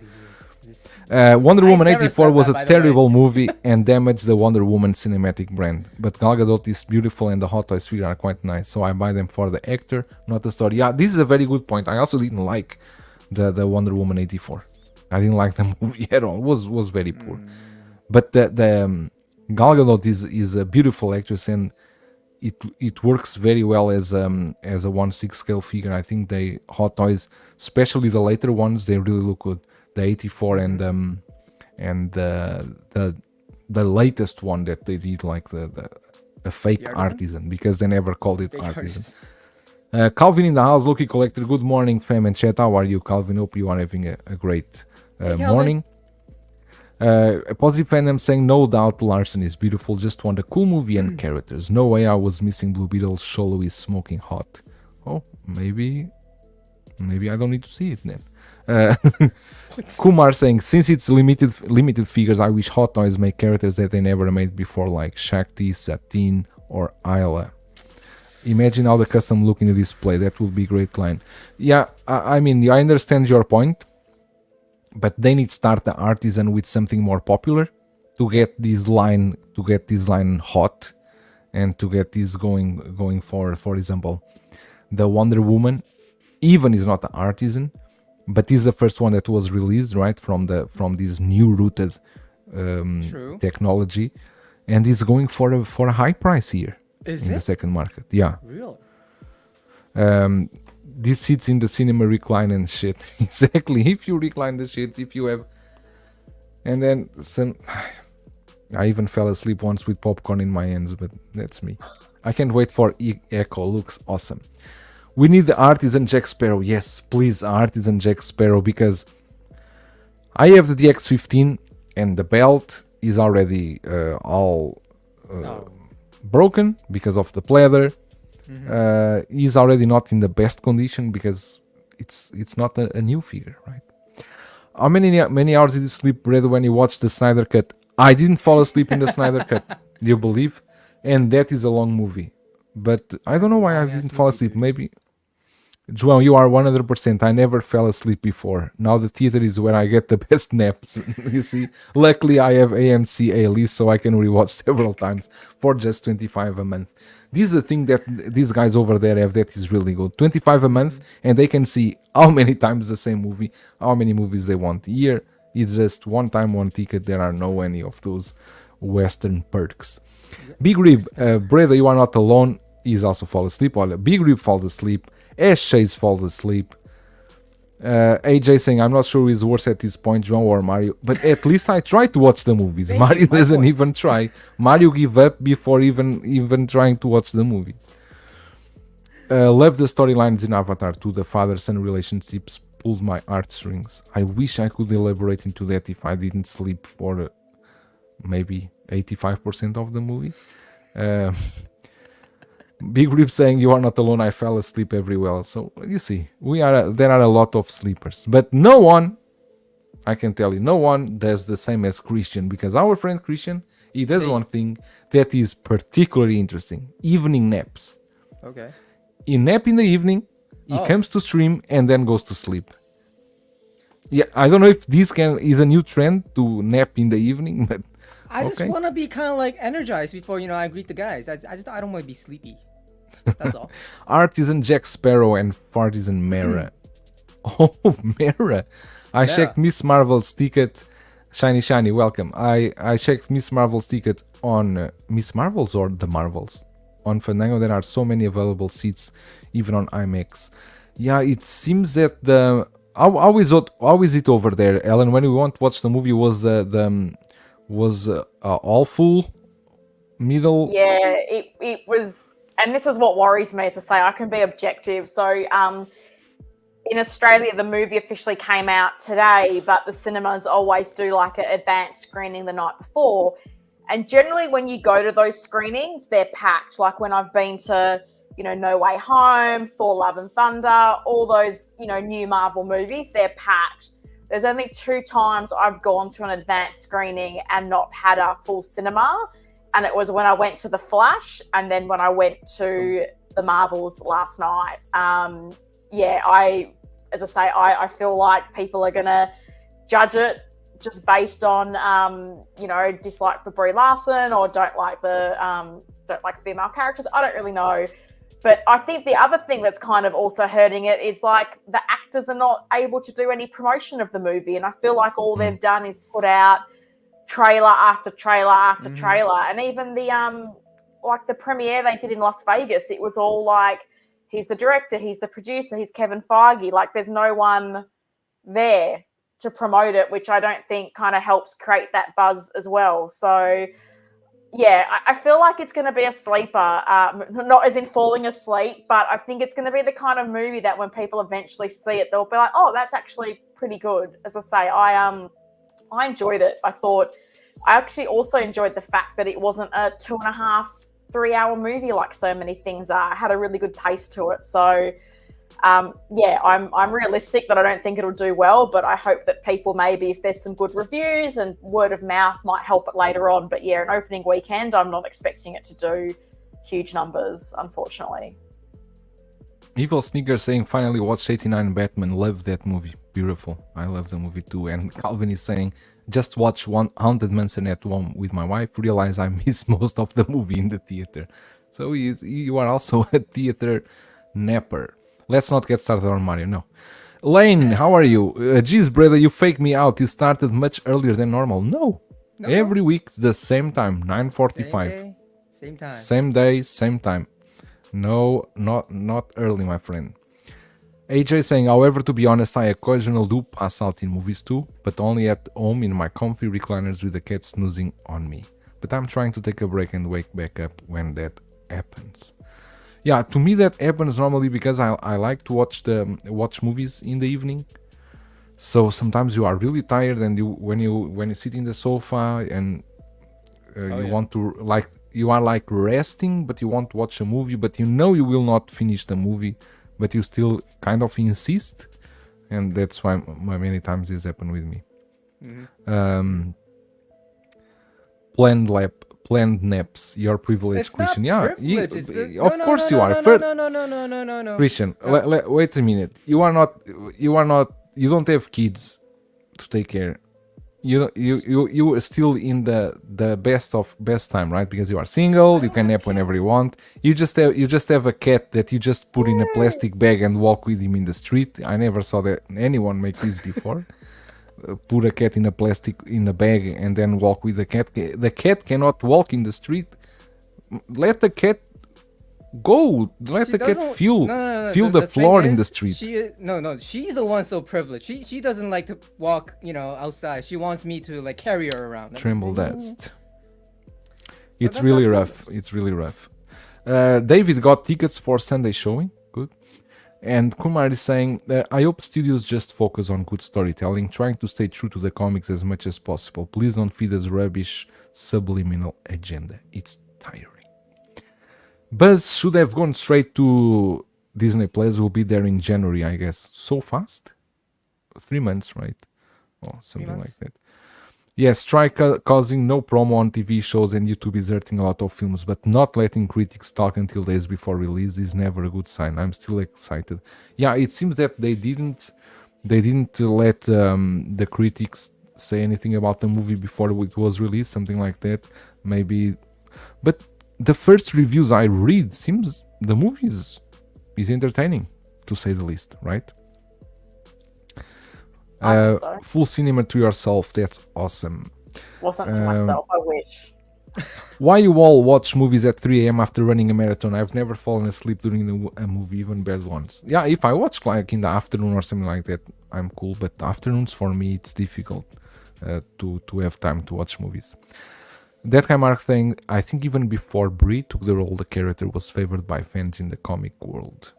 Wonder Woman 84 was a terrible movie and damaged the Wonder Woman cinematic brand. But Gal Gadot is beautiful and the Hot Toys figure are quite nice, so I buy them for the actor, not the story. Yeah, this is a very good point. I also didn't like the Wonder Woman 84. I didn't like the movie at all. It was very poor. But the Gal Gadot is a beautiful actress, and it works very well as a 1/6 scale figure. I think they Hot Toys, especially the later ones, they really look good. The 84 and the latest one that they did, like a fake artisan, because they never called it artisan. Calvin in the house, Loki collector. Good morning, fam and chat. How are you, Calvin? Hope you are having a great morning. A positive fandom saying no doubt Larson is beautiful, just want a cool movie and characters. No way I was missing Blue Beetle. Sholo is smoking hot. Oh, maybe I don't need to see it then. Kumar saying, since it's limited figures, I wish Hot Toys make characters that they never made before, like Shakti, Satine, or Ayla. Imagine how the custom look in the display. That would be a great line. Yeah, I mean, I understand your point, but they need to start the Artisan with something more popular to get this line hot and to get this going forward. For example, the Wonder Woman even is not the Artisan, but is the first one that was released, right, from this new rooted technology, and is going for a high price here in the second market. Yeah, really. This sits in the cinema recline and shit. Exactly. If you recline the shit, if you have, and then some. I even fell asleep once with popcorn in my hands, but that's me. I can't wait for Echo. Looks awesome. We need the Artisan Jack Sparrow. Yes, please, Artisan Jack Sparrow, because I have the DX15 and the belt is already all broken because of the pleather. He's already not in the best condition because it's not a new figure, right? How many hours did you sleep, Brad, when you watched the Snyder Cut? I didn't fall asleep in the Snyder Cut. Do you believe? And that is a long movie. But I don't know why I didn't fall asleep. Maybe, João, you are 100%. I never fell asleep before. Now the theater is where I get the best naps. You see, luckily I have AMC A-list, so I can rewatch several times for just $25 a month. This is the thing that these guys over there have that is really good. $25 a month, and they can see how many times the same movie, how many movies they want. Here, it's just one time, one ticket. There are no any of those Western perks. Big Rib, Breda, you are not alone. He's also fall asleep. Big Rib falls asleep. Ash Chase falls asleep. AJ saying, I'm not sure who's worse at this point, João or Mario, but at least I try to watch the movies. Mario doesn't even try. Mario give up before even trying to watch the movies. Love the storylines in Avatar 2. The father-son relationships pulled my heartstrings. I wish I could elaborate into that if I didn't sleep for maybe 85% of the movie. Big Rip saying, you are not alone, I fell asleep everywhere. So you see, there are a lot of sleepers, but no one, I can tell you, no one does the same as Christian, because our friend Christian, he does one thing that is particularly interesting: evening naps. Okay. He nap in the evening, he comes to stream and then goes to sleep. Yeah, I don't know if this is a new trend to nap in the evening, but I just want to be kind of like energized before, I greet the guys. I don't want to be sleepy. That's all. Artisan Jack Sparrow and Partisan Mara. Oh, Mara. I checked Miss Marvel's ticket. Shiny, welcome. I checked Miss Marvel's ticket on Miss Marvel's or the Marvels. On Fandango, there are so many available seats, even on IMAX. Yeah, it seems that how is it over there, Ellen? When we want to watch the movie, was all full, middle? Yeah, it was, and this is what worries me, to say I can be objective. So in Australia, the movie officially came out today, but the cinemas always do like an advanced screening the night before. And generally when you go to those screenings, they're packed. Like when I've been to, No Way Home, Thor Love and Thunder, all those, new Marvel movies, they're packed. There's only 2 times I've gone to an advanced screening and not had a full cinema. And it was when I went to The Flash and then when I went to the Marvels last night. I feel like people are going to judge it just based on, dislike for Brie Larson or don't like female characters. I don't really know. But I think the other thing that's kind of also hurting it is like the actors are not able to do any promotion of the movie. And I feel like all they've done is put out trailer after trailer after trailer. And even the premiere they did in Las Vegas, it was all like, he's the director, he's the producer, he's Kevin Feige. Like there's no one there to promote it, which I don't think kind of helps create that buzz as well. So yeah, I feel like it's going to be a sleeper, not as in falling asleep, but I think it's going to be the kind of movie that when people eventually see it, they'll be like, oh, that's actually pretty good. As I say, I enjoyed it. I actually also enjoyed the fact that it wasn't a 2.5, 3-hour movie like so many things are. It had a really good pace to it. So I'm realistic that I don't think it'll do well, but I hope that people maybe if there's some good reviews and word of mouth might help it later on. But yeah, an opening weekend, I'm not expecting it to do huge numbers, unfortunately. Evil Sneaker saying, finally watched 89 Batman, love that movie, beautiful, I love the movie too. And Calvin is saying, just watch One Haunted Mansion at home with my wife, realize I miss most of the movie in the theater. So you are also a theater napper. Let's not get started on Mario, no. Lane, how are you? Geez, brother, you fake me out. You started much earlier than normal. No. Every week, the same time, 9:45. Same time. Same day, same time. No, not early, my friend. AJ saying, however, to be honest, I occasionally do pass out in movies too, but only at home in my comfy recliners with the cat snoozing on me. But I'm trying to take a break and wake back up when that happens. Yeah, to me that happens normally because I like to watch movies in the evening. So sometimes you are really tired and when you sit in the sofa and want to you are like resting, but you want to watch a movie, but you know you will not finish the movie, but you still kind of insist, and that's why many times this happened with me. Planned naps, your privilege, It's Christian. not Yeah, privilege, of course you are. No. Christian, wait a minute. You don't have kids to take care. You are still in the best time, right? Because you are single, you can nap whenever you want. You just have a cat that you just put in a plastic bag and walk with him in the street. I never saw that anyone make this before. Put a cat in a bag and then walk with the cat. The cat cannot walk in the street. Let the cat go. Let the cat feel the floor in the street. She's the one so privileged. She doesn't like to walk, outside. She wants me to like carry her around. Tremble dust. It's really rough. It's really rough. David got tickets for Sunday showing. Good. And Kumar is saying, I hope studios just focus on good storytelling, trying to stay true to the comics as much as possible. Please don't feed us rubbish subliminal agenda. It's tiring. Buzz should have gone straight to Disney Plus. Will be there in January, I guess. So fast? 3 months, right? Or something like that. Yes, strike causing no promo on TV shows and YouTube is hurting a lot of films, but not letting critics talk until days before release is never a good sign. I'm still excited. Yeah, it seems that they didn't let the critics say anything about the movie before it was released, something like that. Maybe, but the first reviews I read seems the movie is entertaining, to say the least, right? Full cinema to yourself, that's awesome. Wasn't to myself, I wish. Why you all watch movies at 3 a.m. after running a marathon? I've never fallen asleep during a movie, even bad ones. Yeah, if I watch like in the afternoon or something like that, I'm cool, but afternoons for me it's difficult to have time to watch movies. That guy Mark saying, I think even before Brie took the role, the character was favored by fans in the comic world.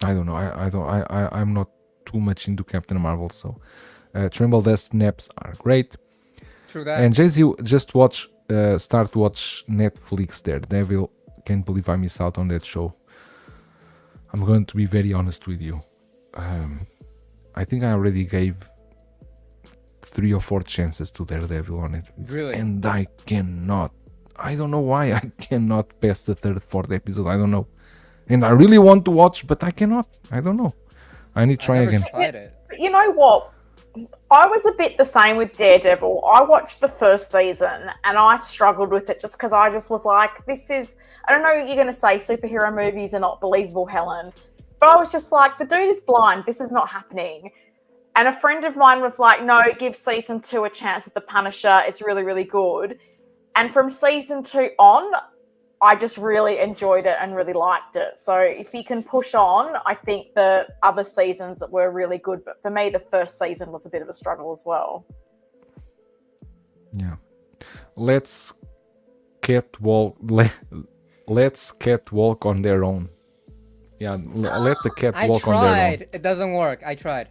I don't know. I'm not too much into Captain Marvel, so Tremble Dust naps are great. True that. And Jay-Z just start to watch Netflix Daredevil. can't believe I missed out on that show. I'm going to be very honest with you. I think I already gave 3 or 4 chances to Daredevil on it. Really? And I cannot. I don't know why I cannot pass the 3rd, 4th episode. I don't know. And I really want to watch, but I cannot. I don't know. I need to try again. Tried it. You know what? I was a bit the same with Daredevil. I watched the first season and I struggled with it just because I just was like, this is, I don't know, you're going to say superhero movies are not believable, Helen. But I was just like, the dude is blind. This is not happening. And a friend of mine was like, no, give season 2 a chance with The Punisher. It's really, really good. And from season 2 on, I just really enjoyed it and really liked it. So if you can push on, I think the other seasons were really good. But for me, the first season was a bit of a struggle as well. Yeah. Let's catwalk on their own. Yeah, let the cat walk on their own. I tried. It doesn't work. I tried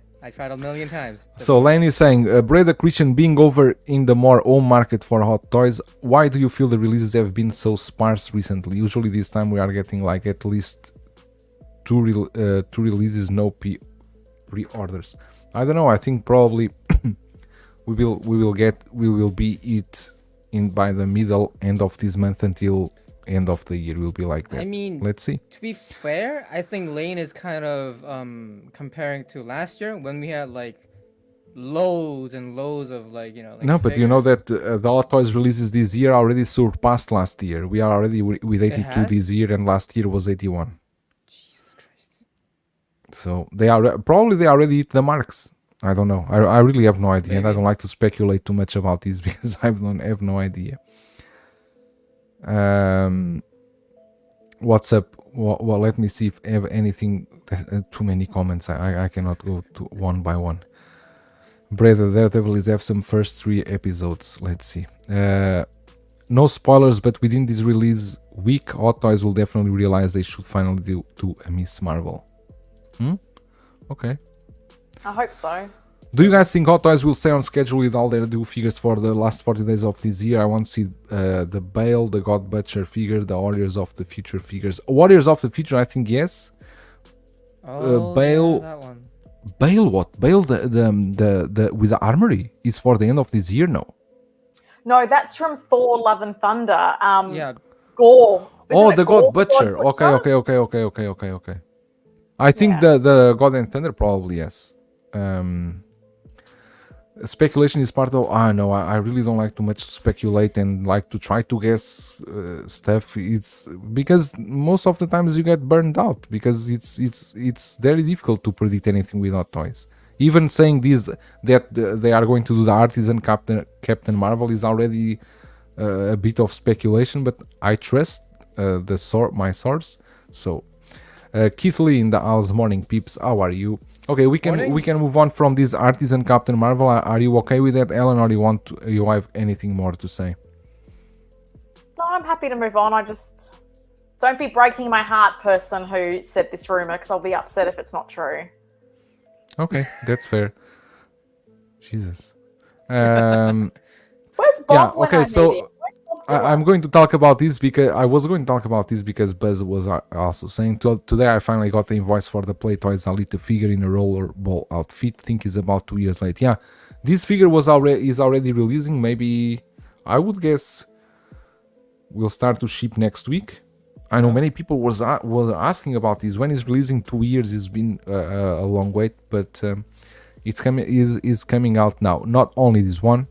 a million times. So Lane is saying, Breda Christian being over in the more home market for hot toys, why do you feel the releases have been so sparse recently? Usually this time we are getting like at least 2 releases, no pre-orders. I don't know. I think probably we will be it in by the middle end of this month until end of the year will be like that. I mean, let's see. To be fair, I think Lane is kind of comparing to last year when we had like loads and loads of like no, but you know that the Hot Toys releases this year already surpassed last year. We are already with 82 this year, and last year was 81. Jesus Christ! So they already hit the marks. I don't know. I really have no idea, Maybe. and I don't like to speculate too much about this because I have no idea. What's up? Well, let me see if I have anything. Too many comments. I cannot go to one by one. Brother Daredevil is have some first 3 episodes. Let's see. No spoilers, but within this release week, Hot Toys will definitely realize they should finally do a Miss Marvel. Okay. I hope so. Do you guys think Hot Toys will stay on schedule with all their new figures for the last 40 days of this year? I want to see the Bale, the God Butcher figure, the Warriors of the Future figures. Warriors of the Future, I think yes. Bale, yeah, that one. Bale, what? Bale, the with the armory is for the end of this year. No, that's from Thor: Love and Thunder. Yeah. Gore. Oh, Isn't the it Gore? God Butcher. Okay. I think the God and Thunder probably yes. Speculation is part of. No, I really don't like too much to speculate and like to try to guess stuff. It's because most of the times you get burned out because it's very difficult to predict anything without toys. Even saying this that they are going to do the Artisan Captain Marvel is already a bit of speculation, but I trust my source. So Keith Lee in the house. Morning peeps, how are you? Okay, we can move on from this Artisan Captain Marvel. Are you okay with that, Ellen, or you have anything more to say? No, I'm happy to move on. I just don't be breaking my heart, person who said this rumor, because I'll be upset if it's not true. Okay, that's fair. Jesus. Where's Bob? Yeah. When Okay, I so need him? Where's Bob I'm going to talk about this because I was going to talk about this because Buzz was also saying today I finally got the invoice for the Play Toys Alita figure in a rollerball outfit. Think is about 2 years late. Yeah, this figure is already releasing. Maybe I would guess we'll start to ship next week. I know many people were asking about this. When is releasing? 2 years has been a long wait, but it's coming out now. Not only this one.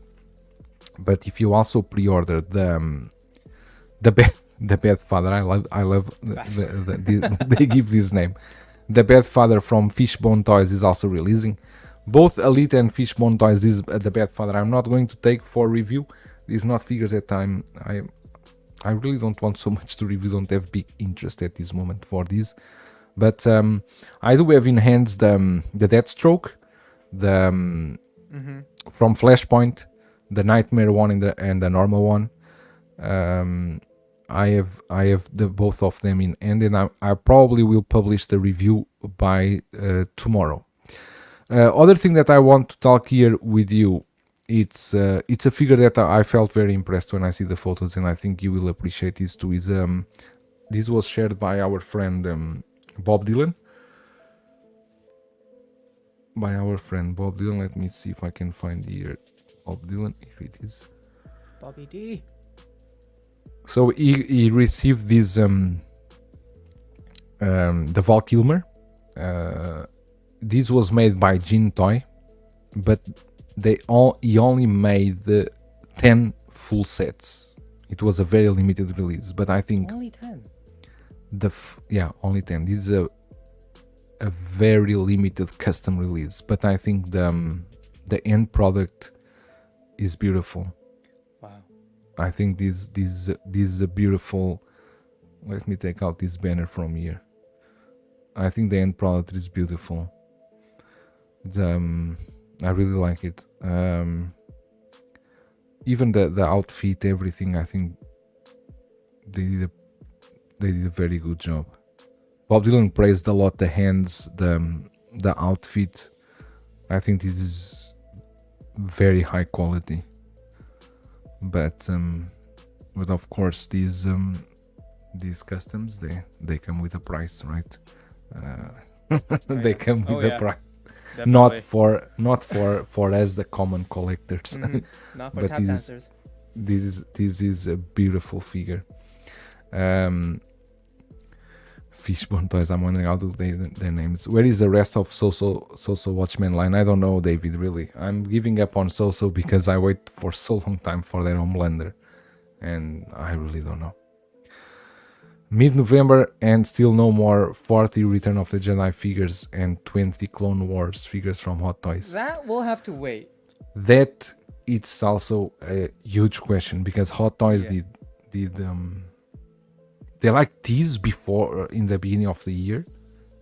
But if you also pre-order the Bad Father, I love they give this name. The Bad Father from Fishbone Toys is also releasing. Both Elite and Fishbone Toys. This the Bad Father I'm not going to take for review. These not figures that I really don't want so much to review. Don't have big interest at this moment for this. But I do have in hands the Deathstroke, from Flashpoint. The Nightmare one and the normal one. I have the both of them in hand, and I probably will publish the review by tomorrow. Other thing that I want to talk here with you, it's a figure that I felt very impressed when I see the photos, and I think you will appreciate this too. Is this was shared by our friend Bob Dylan. Let me see if I can find here Bob Dylan. Here it is. Bobby D. So he received this the Val Kilmer. This was made by Gene Toy, but he only made 10 full sets. It was a very limited release, but I think Only 10. Only 10. This is a very limited custom release, but I think the end product is beautiful. Wow. I think this is a beautiful. Let me take out this banner from here. I think the end product is beautiful. I really like it. Even the outfit, everything. I think they did a very good job. Bob Dylan praised a lot the hands, the outfit. I think this is very high quality. But of course these customs they come with a price, right? They come with a price. Definitely. Not for us the common collectors. Not for But tap dancers. this is a beautiful figure. Fishbone Toys, I'm wondering how do their names. Where is the rest of So Watchmen line? I don't know, David, really. I'm giving up on So because I wait for so long time for their Homelander, and I really don't know. Mid-November and still no more 40 Return of the Jedi figures and 20 Clone Wars figures from Hot Toys. That will have to wait. That it's also a huge question because Hot Toys did they like these before in the beginning of the year,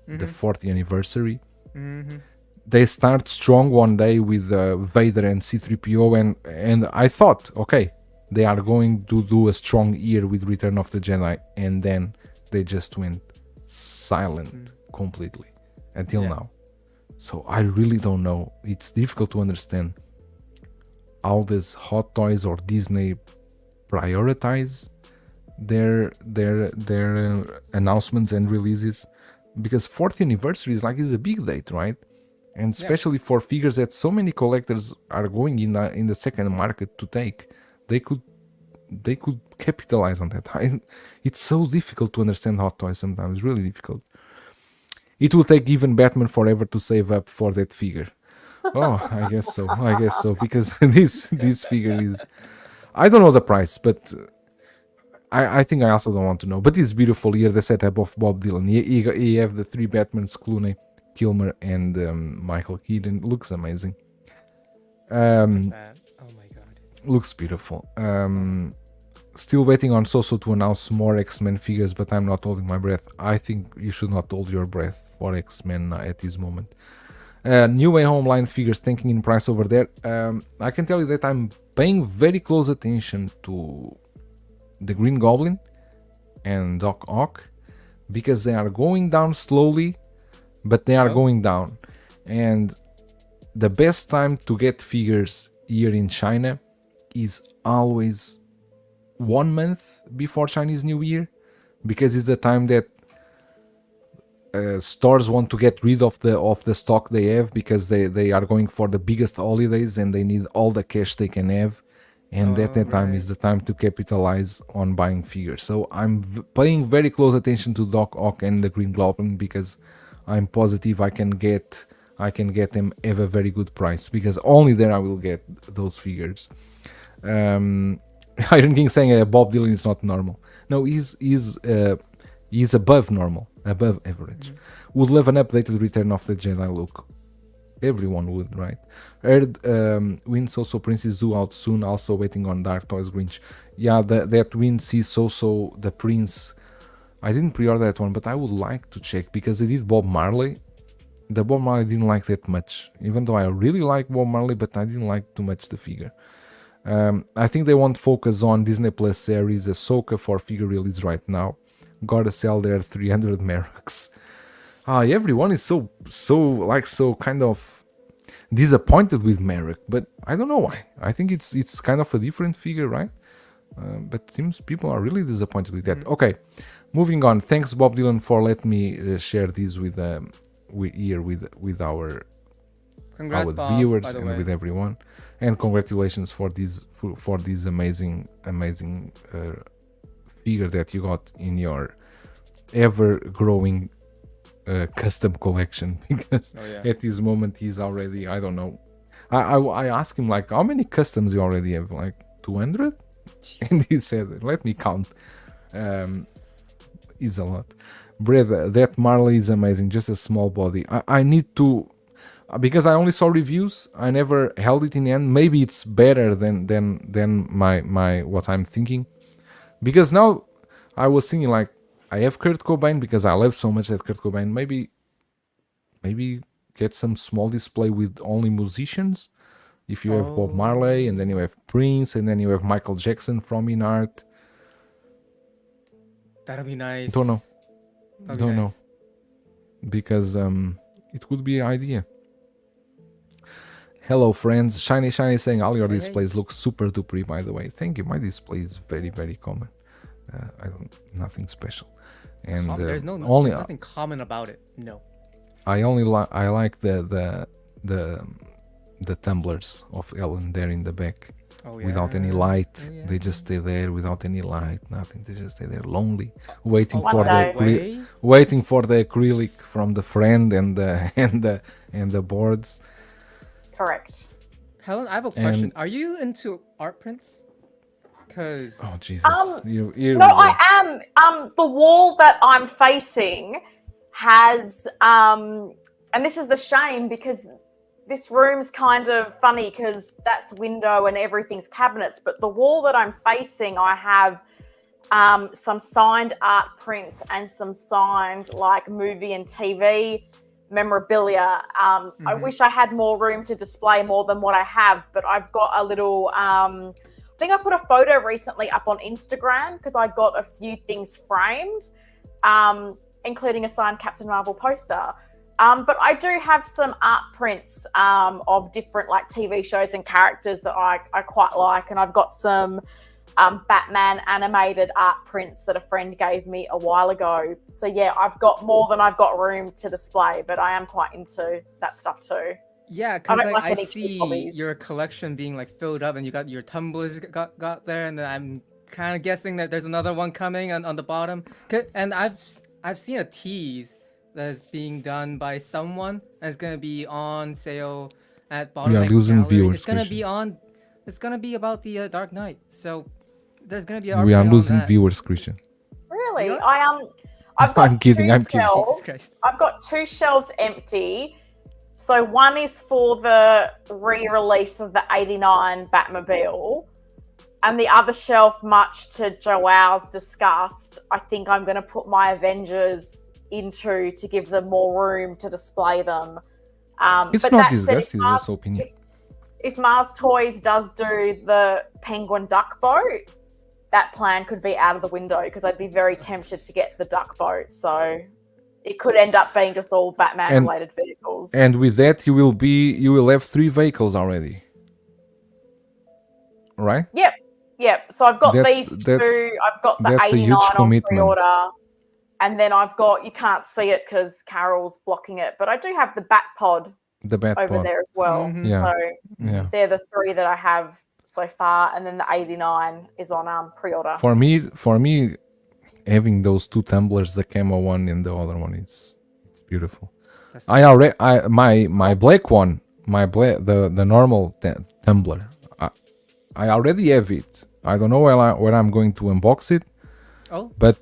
the 40th anniversary. They start strong one day with Vader and C-3PO, and I thought, okay, they are going to do a strong year with Return of the Jedi, and then they just went silent completely until now. So I really don't know. It's difficult to understand how does Hot Toys or Disney prioritize their announcements and releases, because 40th anniversary is a big date, right? And especially for figures that so many collectors are going in the second market to take, they could capitalize on that. It's so difficult to understand Hot Toys sometimes, really difficult. It will take even Batman Forever to save up for that figure. Oh, I guess so, because this figure is, I don't know the price, but I think I also don't want to know. But it's beautiful here, the setup of Bob Dylan. You have the three Batmans, Clooney, Kilmer, and Michael Keaton. Looks amazing. Oh my god. Looks beautiful. Still waiting on Soso to announce more X-Men figures, but I'm not holding my breath. I think you should not hold your breath for X-Men at this moment. New Way Home line figures tanking in price over there. I can tell you that I'm paying very close attention to the Green Goblin and Doc Ock, because they are going down slowly, but they are going down. And the best time to get figures here in China is always 1 month before Chinese New Year, because it's the time that stores want to get rid of the stock they have, because they are going for the biggest holidays and they need all the cash they can have, and at that time is the time to capitalize on buying figures. So I'm paying very close attention to Doc Ock and the Green Goblin, because I'm positive I can get them at a very good price, because only there I will get those figures. Iron King saying Bob Dylan is not normal. No, he's above normal, above average. Would love an updated Return of the Jedi look. Everyone would, right? Heard Win So Prince is due out soon. Also waiting on Dark Toys Grinch. Yeah, that Win See So the Prince. I didn't pre-order that one, but I would like to check, because they did Bob Marley. The Bob Marley didn't like that much, even though I really like Bob Marley, but I didn't like too much the figure. I think they won't focus on Disney Plus series AHSOKA for figure release right now. Gotta sell their 300 Marrocks. Everyone is so kind of disappointed with Marrock, but I don't know why. I think it's kind of a different figure, right? But seems people are really disappointed with that. Okay, moving on. Thanks, Bob Dylan, for letting me share this with our Congrats, Bob, viewers by the and way. with everyone. And congratulations for this amazing figure that you got in your ever growing custom collection. Because at this moment he's already, I don't know. I asked him like, how many customs you already have? Like 200? And he said, let me count. It's a lot. Brad, that Marley is amazing. Just a small body. I need to, because I only saw reviews. I never held it in hand. Maybe it's better than my what I'm thinking. Because now I was thinking like, I have Kurt Cobain because I love so much that Kurt Cobain. Maybe get some small display with only musicians. If you have Bob Marley, and then you have Prince, and then you have Michael Jackson from In Art. That'll be nice. Don't know. That'll be Don't nice. know. Because it could be an idea. Hello, friends. Shiny saying all your displays look super duper, by the way. Thank you. My display is very, very common. Nothing special. And There's only nothing common about it. No. I like the tumblers of Ellen there in the back. Without any light. They just stay there without any light, nothing. They just stay there lonely, waiting for the acrylic from the friend and the boards. Correct. Helen, I have a question. Are you into art prints? Because oh Jesus, I am. The wall that I'm facing has and this is the shame because this room's kind of funny because that's window and everything's cabinets, but the wall that I'm facing, I have some signed art prints and some signed like movie and TV memorabilia. I wish I had more room to display more than what I have, but I've got a little I think I put a photo recently up on Instagram because I got a few things framed, including a signed Captain Marvel poster. But I do have some art prints of different like TV shows and characters that I quite like. And I've got some Batman animated art prints that a friend gave me a while ago. So yeah, I've got more than I've got room to display, but I am quite into that stuff too. Yeah, because I see your collection being like filled up and you got your tumblers got there. And then I'm kind of guessing that there's another one coming on the bottom. And I've seen a tease that is being done by someone and it's gonna be on sale at bottom. We are losing gallery. viewers. It's gonna be about the Dark Knight. So there's gonna be. We are losing viewers, Christian. Really? I've got I'm kidding. Shelves. I've got 2 shelves empty. So one is for the re-release of the '89 Batmobile. And the other shelf, much to Joao's disgust, I think I'm going to put my Avengers into to give them more room to display them. It's not disgust, it's just opinion. If Mars Toys does do the penguin duck boat, that plan could be out of the window because I'd be very tempted to get the duck boat. So it could end up being just all Batman related vehicles. And with that, you will have 3 vehicles already, right? Yep. So I've got these 2. I've got the 89 on pre-order. And then I've got, you can't see it because Carol's blocking it, but I do have the Batpod over there as well. Mm-hmm. So they're the 3 that I have so far. And then the 89 is on pre-order. For me, having those 2 tumblers, the camo one and the other one, it's beautiful. My black one, the normal tumbler, I already have it. I don't know where I'm going to unbox it. But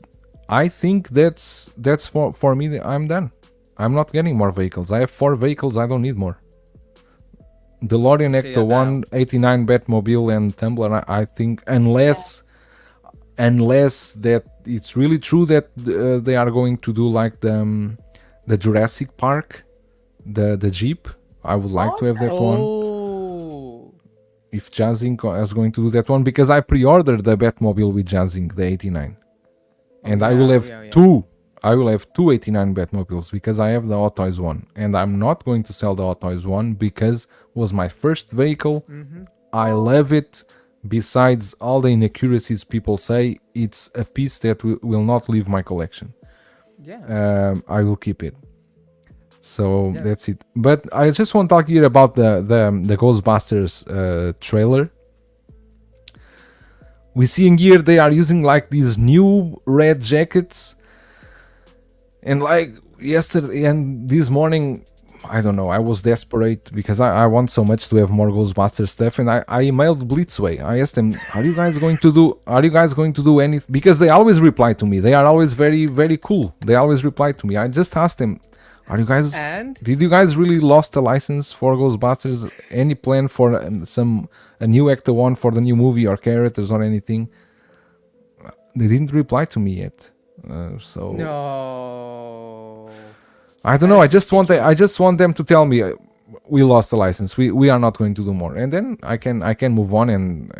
I think that's for me. I'm done. I'm not getting more vehicles. I have 4 vehicles. I don't need more. DeLorean Ecto 1, 89 Batmobile and Tumbler. I think unless that it's really true that they are going to do like the Jurassic Park, the Jeep. I would like to have that one. If Jazzing is going to do that one, because I pre-ordered the Batmobile with Jazzing, the 89. And I will have 2. I will have 2 89 Batmobiles because I have the Hot Toys one. And I'm not going to sell the Hot Toys one because it was my first vehicle. I love it. besides all the inaccuracies people say, it's a piece that will not leave my collection. Yeah. I will keep it. So Yeah. that's it. But I just want to talk here about the Ghostbusters trailer. We see in here they are using like these new red jackets, and like yesterday and this morning, I don't know, I was desperate because I want so much to have more Ghostbusters stuff, and I emailed Blitzway. I asked them, are you guys going to do anything? Because they always reply to me. They are always very, very cool. They always reply to me. I just asked them, did you guys really lost the license for Ghostbusters? Any plan for a new Actor 1 for the new movie or characters or anything? They didn't reply to me yet. So No. I don't know. I just want them to tell me we lost the license. We are not going to do more, and then I can move on, and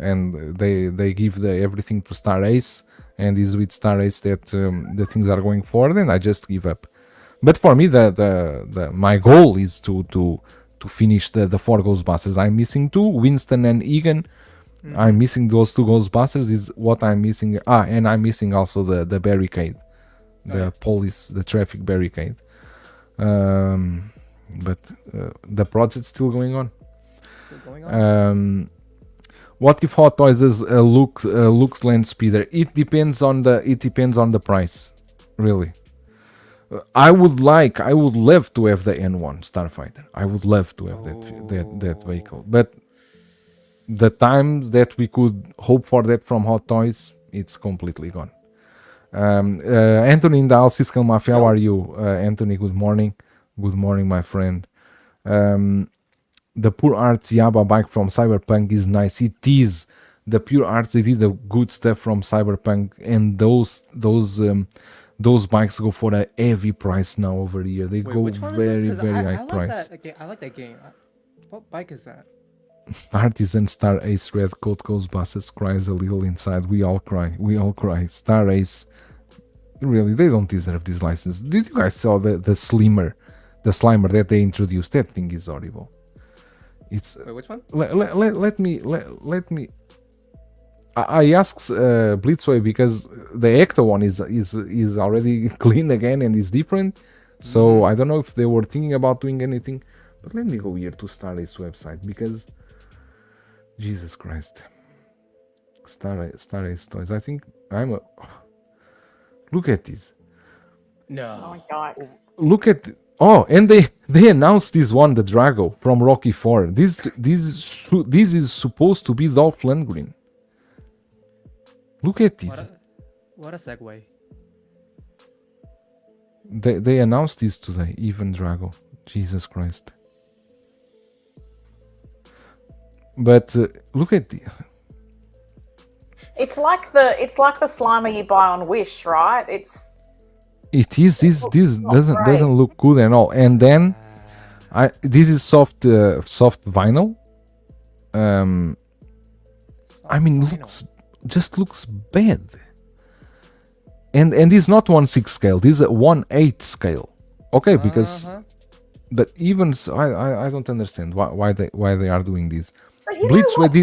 they give everything to Star Ace, and is with Star Ace that the things are going forward, and I just give up. But for me, my goal is to finish the 4 Ghostbusters. I'm missing 2, Winston and Egan. I'm missing those 2 Ghostbusters is what I'm missing. And I'm missing also the barricade, the police, the traffic barricade. But the project's still going on. What if Hot Toys is a Lux Land Speeder? It depends on the price, really. I would love to have the N1 Starfighter. I would love to have that vehicle. But the times that we could hope for that from Hot Toys, it's completely gone. Anthony in the house, Cisco Mafia, how are you? Anthony, good morning. Good morning, my friend. The Pure Arts Yaba bike from Cyberpunk is nice. It is. The Pure Arts, they did the good stuff from Cyberpunk, and those bikes go for a heavy price now over here. They go very, very high price. I like that game. What bike is that? Artisan Star Ace Red Coat Ghostbusters cries a little inside. We all cry. Star Ace, really, they don't deserve this license. Did you guys saw the Slimer that they introduced? That thing is horrible. It's Wait, which one? let me. I asked Blitzway because the Actor 1 is already clean again and is different. So I don't know if they were thinking about doing anything. But let me go here to Star Ace website because Jesus Christ, Star Ace Toys. I think look at this. No. Oh my God. Look at and they announced this one, the Drago from Rocky 4. This is supposed to be Dolph Lundgren. Look at this. What a segue. They announced this today, even Drago. Jesus Christ. But look at the. It's like the Slimer you buy on Wish, right? It is. This doesn't look good at all. And then, this is soft vinyl. I mean, looks bad. And this is not 1/6 scale. This is a 1/8 scale. Okay, because. But even so, I don't understand why they are doing this. But you know what?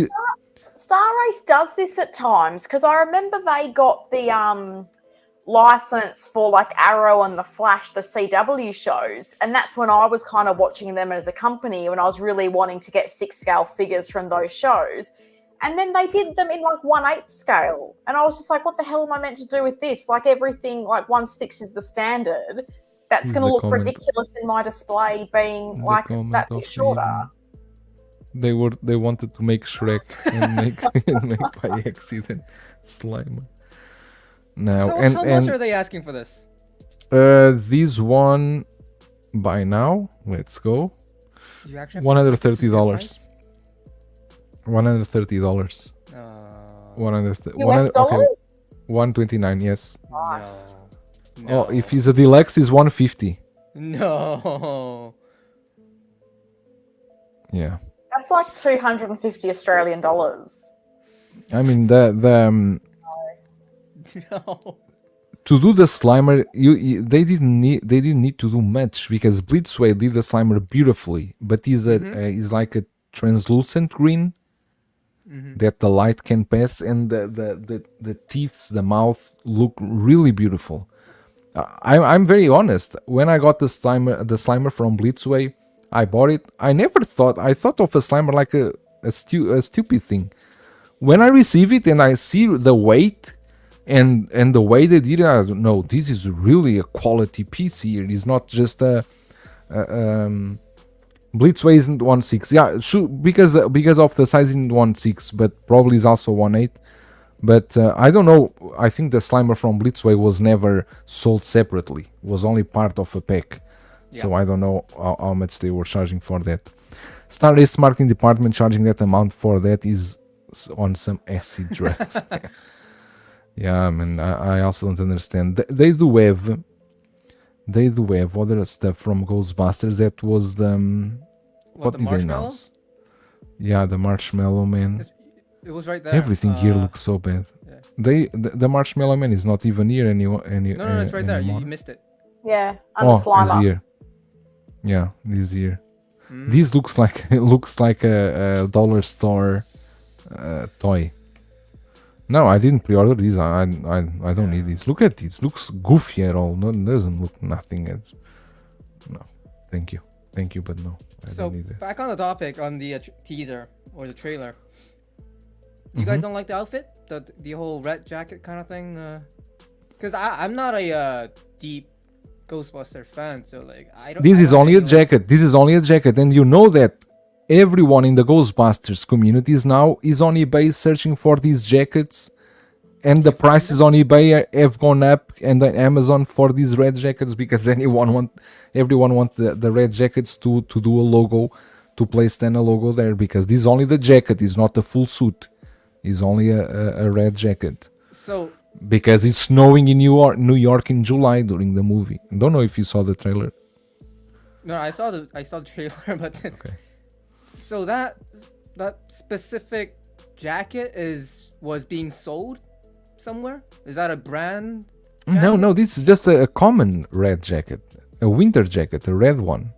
Star Race does this at times, because I remember they got the license for like Arrow and the Flash, the CW shows, and that's when I was kind of watching them as a company when I was really wanting to get 6 scale figures from those shows. And then they did them in like 1/8 scale, and I was just like, what the hell am I meant to do with this? Like everything, like 1/6 is the standard. That's going to look ridiculous in my display being like that bit shorter. They wanted to make Shrek and make by accident Slimer. Now, so how much are they asking for this? This one by now, let's go. $130. $130. US dollars? 129, yes. Nice. No. Oh, if it's a deluxe, it's 150. No. Yeah. That's like 250 Australian dollars. I mean the No. to do the Slimer, they didn't need to do much because Blitzway did the Slimer beautifully, but he's like a translucent green. that the light can pass, and the teeth, the mouth look really beautiful. I'm very honest. When I got the Slimer from Blitzway, I bought it. I thought of a Slimer like a stupid thing. When I receive it and I see the weight and the way they did it, I don't know, this is really a quality piece here. It's not just a Blitzway isn't 1.6. Yeah, because of the size in 1.6, but probably is also 1.8. But I don't know. I think the Slimer from Blitzway was never sold separately. It was only part of a pack. Yeah. So I don't know how much they were charging for that. Star Race marketing department charging that amount for that is on some acid drugs. Yeah, I mean, I also don't understand. They do have other stuff from Ghostbusters. That was the what did they announce? Yeah, the Marshmallow Man. It was right there. Everything here looks so bad. Yeah. The Marshmallow Man is not even here No, it's right there. You missed it. Yeah, I'm a Slimer. It's here. Yeah, this here. This looks like a dollar store toy. No, I didn't pre-order these. I don't need these. Look at this. Looks goofy at all. No, it doesn't look nothing. No, thank you, but no. I don't need it. Back on the topic on the teaser or the trailer. You guys don't like the outfit, the whole red jacket kind of thing, because I'm not a deep Ghostbuster fan, so like I don't. This is only a jacket. This is only a jacket, and you know that everyone in the Ghostbusters communities now is on eBay searching for these jackets, and the prices on eBay have gone up, and on Amazon for these red jackets, because everyone want the red jackets to do a logo, to place then a logo there, because this is only the jacket, is not the full suit. Is only a red jacket. So because it's snowing in New York in July during the movie. I don't know if you saw the trailer. No, I saw the trailer, but okay. So that specific jacket was being sold somewhere? Is that a brand jacket? No, this is just a common red jacket, a winter jacket, a red one.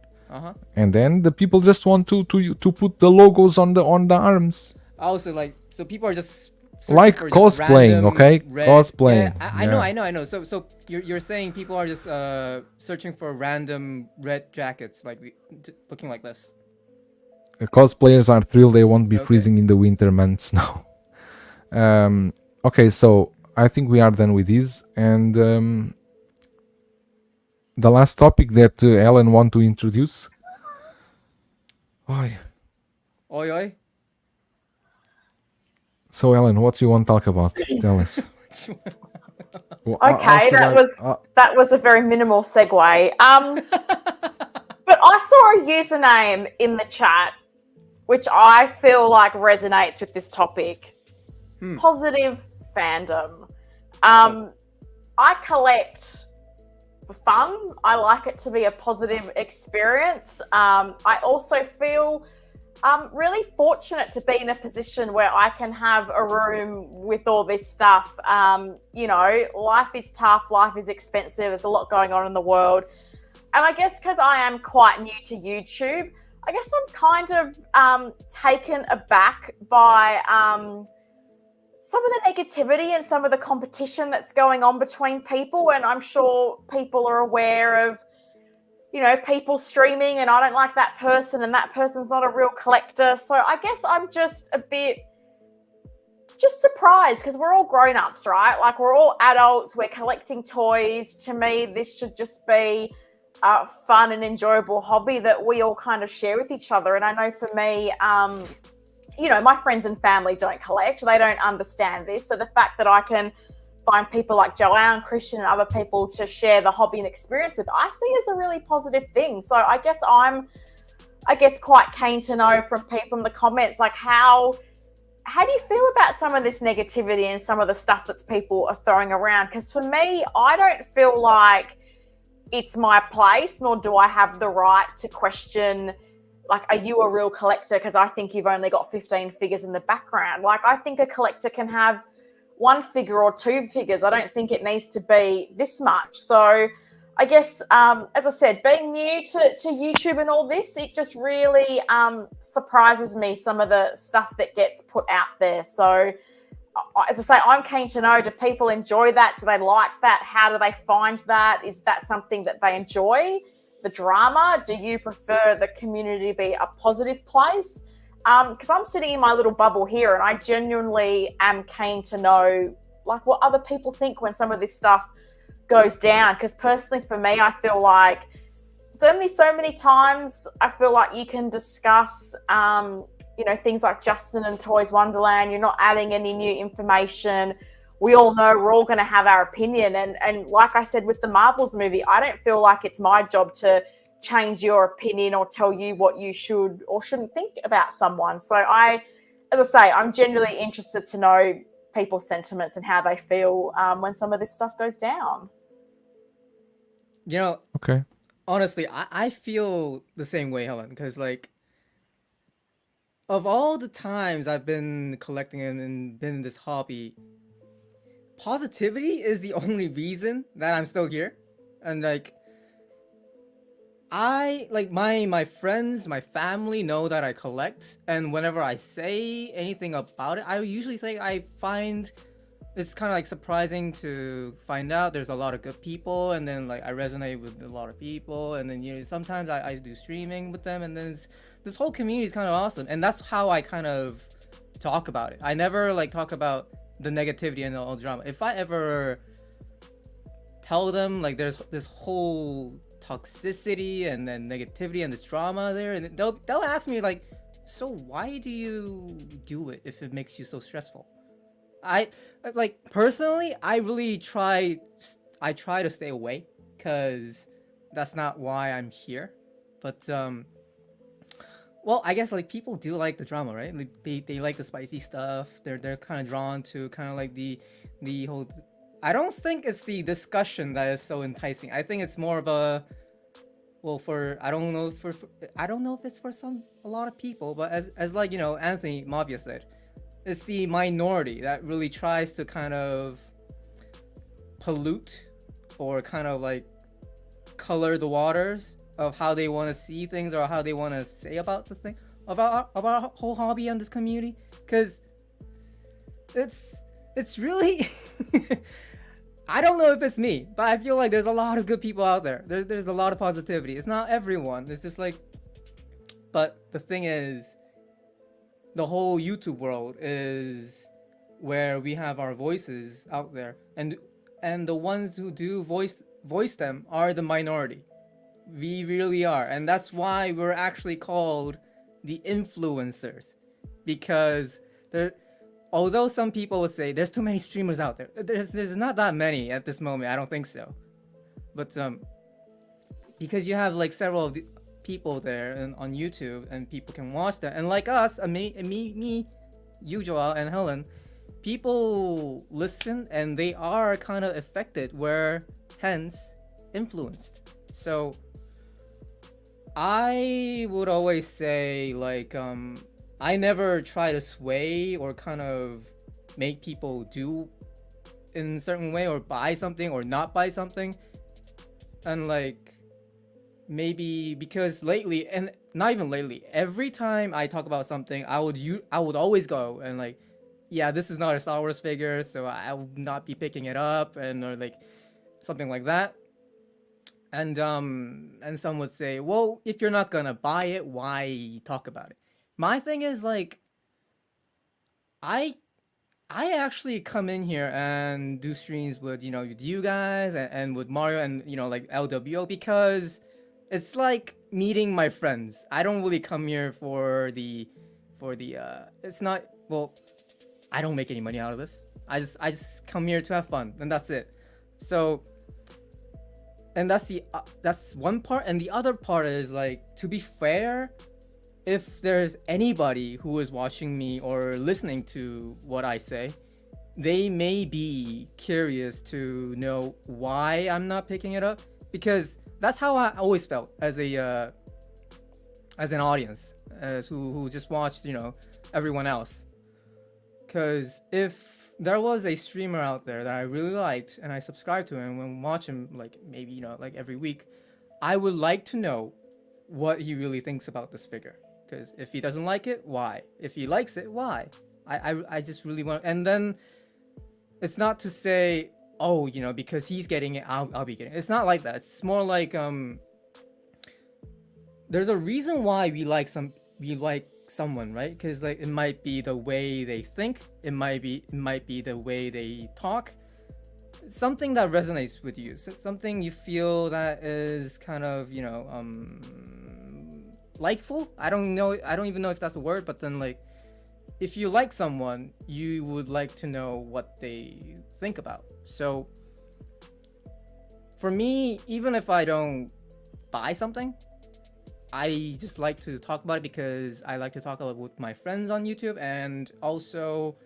And then the people just want to put the logos on the arms. Also, so people are just like cosplaying, okay? Cosplaying. Yeah, I know. So you're saying people are just searching for random red jackets, looking like this. Cosplayers are thrilled they won't be freezing in the winter months now. Okay, so I think we are done with this, and the last topic that Ellen want to introduce. Oi. So Ellen, what do you want to talk about? Tell us. Okay, that was a very minimal segue. But I saw a username in the chat, which I feel like resonates with this topic. Positive fandom. I collect for fun. I like it to be a positive experience. I also feel really fortunate to be in a position where I can have a room with all this stuff. Life is tough, life is expensive, there's a lot going on in the world. And I guess because I am quite new to YouTube, I guess I'm kind of taken aback by some of the negativity and some of the competition that's going on between people. And I'm sure people are aware of people streaming and I don't like that person and that person's not a real collector. So I guess I'm just a bit surprised because we're all grown-ups, right? Like we're all adults, we're collecting toys. To me, this should just be a fun and enjoyable hobby that we all kind of share with each other. And I know for me, my friends and family don't collect. They don't understand this. So the fact that I can find people like Joanne, Christian, and other people to share the hobby and experience with, I see as a really positive thing. So I guess I'm quite keen to know from people in the comments, like how do you feel about some of this negativity and some of the stuff that people are throwing around? Because for me, I don't feel like it's my place, nor do I have the right to question, like, are you a real collector? Because I think you've only got 15 figures in the background. Like, I think a collector can have one figure or two figures. I don't think it needs to be this much. So I guess, as I said, being new to YouTube and all this, it just really surprises me, some of the stuff that gets put out there. So, as I say, I'm keen to know, do people enjoy that? Do they like that? How do they find that? Is that something that they enjoy, the drama? Do you prefer the community to be a positive place? Because I'm sitting in my little bubble here, and I genuinely am keen to know, like, what other people think when some of this stuff goes down. Because personally, for me, I feel like it's only so many times I feel like you can discuss, things like Justin and Toys Wonderland. You're not adding any new information. We all know we're all going to have our opinion. And like I said with the Marvels movie, I don't feel like it's my job to change your opinion or tell you what you should or shouldn't think about someone. So as I say, I'm genuinely interested to know people's sentiments and how they feel when some of this stuff goes down. Okay. Honestly, I feel the same way, Helen, because like, of all the times I've been collecting and been in this hobby, positivity is the only reason that I'm still here. And like, I like my friends, my family know that I collect, and whenever I say anything about it, I usually say I find it's kind of like surprising to find out there's a lot of good people, and then like I resonate with a lot of people, and then sometimes I do streaming with them, and then this whole community is kind of awesome, and that's how I kind of talk about it. I never like talk about the negativity and all the drama. If I ever tell them like there's this whole toxicity and then negativity and this drama there, and they'll ask me like, so why do you do it if it makes you so stressful? I like personally, I really try to stay away, because that's not why I'm here. But well, I guess like people do like the drama, right? Like, they like the spicy stuff. They're kind of drawn to kind of like the whole. I don't think it's the discussion that is so enticing. I think it's more of a, well, I don't know if it's for a lot of people, but as like Anthony Mavia said, it's the minority that really tries to kind of pollute or kind of like color the waters of how they want to see things or how they want to say about the thing, about our whole hobby and this community, because it's really I don't know if it's me, but I feel like there's a lot of good people out there. There's a lot of positivity. It's not everyone. It's just like, but the thing is, the whole YouTube world is where we have our voices out there, and the ones who do voice them are the minority. We really are, and that's why we're actually called the influencers, because although some people would say there's too many streamers out there, there's not that many at this moment. I don't think so, but because you have like several of the people there on YouTube, and people can watch that, and like us, me, you, Joel, and Helen, people listen and they are kind of affected, hence influenced. So I would always say like I never try to sway or kind of make people do in a certain way or buy something or not buy something. And like, maybe because lately, and not even lately, every time I talk about something, I would always go and like, yeah, this is not a Star Wars figure, so I will not be picking it up, or like something like that. And some would say, well, if you're not gonna buy it, why talk about it? My thing is like, I actually come in here and do streams with with you guys and with Mario and like LWO, because it's like meeting my friends. I don't really come here for the it's not, well, I don't make any money out of this. I just come here to have fun, and that's it. So, and that's one part, and the other part is like, to be fair, if there's anybody who is watching me or listening to what I say, they may be curious to know why I'm not picking it up, because that's how I always felt as an audience, as who just watched everyone else. Because if there was a streamer out there that I really liked and I subscribed to him and watch him like maybe like every week, I would like to know what he really thinks about this figure. Because if he doesn't like it, why? If he likes it, why? I just really want. And then it's not to say, oh, because he's getting it, I'll be getting it. It's not like that. It's more like there's a reason why we like someone, right? Because like it might be the way they think, it might be the way they talk, something that resonates with you, something you feel that is kind of likeful. I don't even know if that's a word, but then like if you like someone, you would like to know what they think about. So for me, even if I don't buy something, I just like to talk about it because I like to talk about it with my friends on YouTube, and also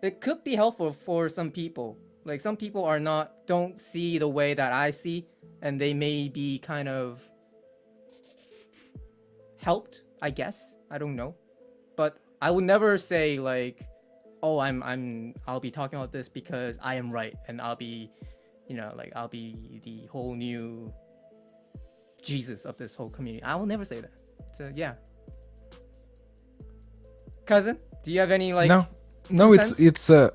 it could be helpful for some people. Like some people don't see the way that I see, and they may be kind of helped, I guess. I don't know. But I would never say like, oh, I'll be talking about this because I am right, and I'll be, I'll be the whole new Jesus of this whole community. I will never say that. So yeah. Cousin, do you have any like? No, it's a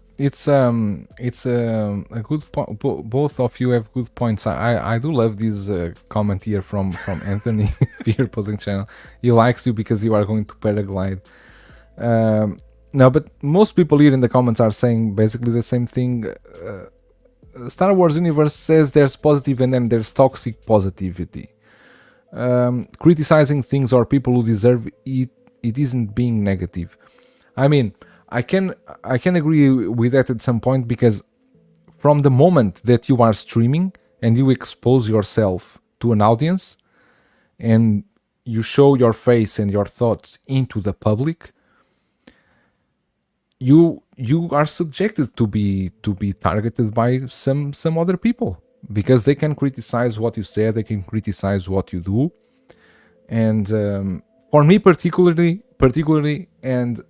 good point. Both of you have good points. I do love this comment here from Anthony Fear Posing Channel. He likes you because you are going to paraglide. No, but most people here in the comments are saying basically the same thing. Star Wars universe says there's positive and then there's toxic positivity. Criticizing things or people who deserve it isn't being negative. I mean, I can agree with that at some point, because from the moment that you are streaming and you expose yourself to an audience and you show your face and your thoughts into the public, you are subjected to be targeted by some other people, because they can criticize what you say, they can criticize what you do. And for me particularly, and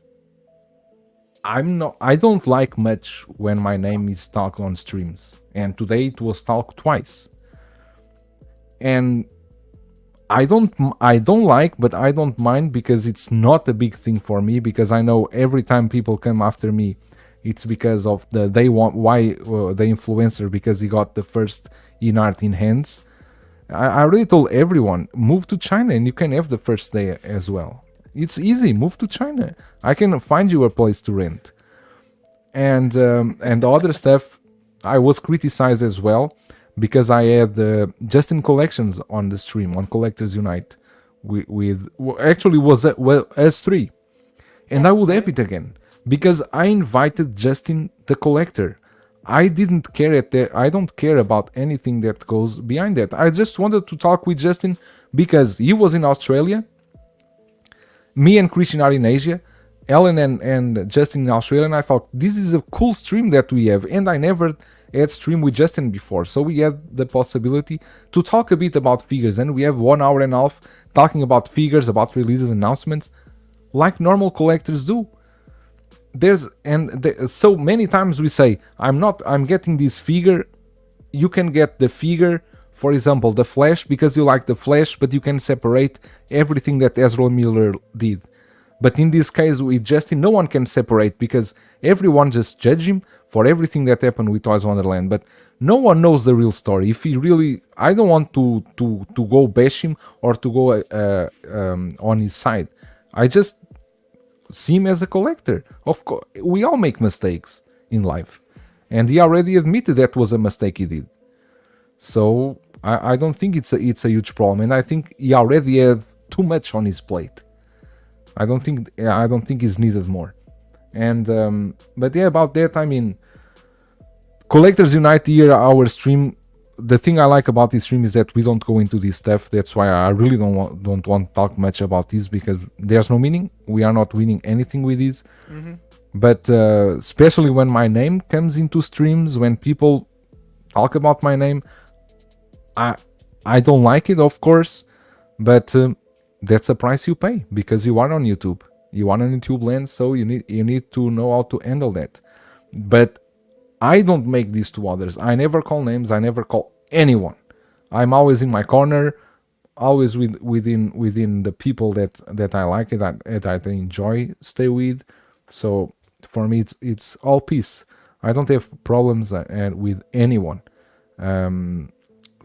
I don't like much when my name is talked on streams, and today it was talked twice. And I don't like, but I don't mind, because it's not a big thing for me, because I know every time people come after me, it's because of the influencer, because he got the first in-art in hands. I already told everyone, move to China and you can have the first day as well. It's easy, move to China. I can find you a place to rent. And the other stuff, I was criticized as well, because I had Justin Collections on the stream, on Collectors Unite, actually was us three. And I would have it again, because I invited Justin the Collector. I didn't care I don't care about anything that goes behind that. I just wanted to talk with Justin because he was in Australia. Me and Christian are in Asia. Ellen and Justin in Australia. And I thought, this is a cool stream that we have. And I never had stream with Justin before. So we had the possibility to talk a bit about figures. And we have 1 hour and a half talking about figures, about releases, announcements, like normal collectors do. So many times we say, I'm getting this figure. You can get the figure, for example, the Flash, because you like the Flash, but you can separate everything that Ezra Miller did. But in this case with Justin, no one can separate, because everyone just judge him for everything that happened with Toys Wonderland. But no one knows the real story. If he really, I don't want to go bash him or to go on his side. I just see him as a collector. Of course, we all make mistakes in life, and he already admitted that was a mistake he did. So I don't think it's a huge problem, and I think he already had too much on his plate. I don't think he's needed more. And but yeah, about that, I mean, Collectors Unite here, our stream. The thing I like about this stream is that we don't go into this stuff. That's why I really don't want to talk much about this, because there's no meaning. We are not winning anything with this. Mm-hmm. But especially when my name comes into streams, when people talk about my name, I don't like it, of course. But that's a price you pay, because you are on YouTube. You are on YouTube land, so you need to know how to handle that. But I don't make this to others. I never call names. I never call anyone. I'm always in my corner, always within the people that I like, that I enjoy stay with. So for me, it's all peace. I don't have problems with anyone.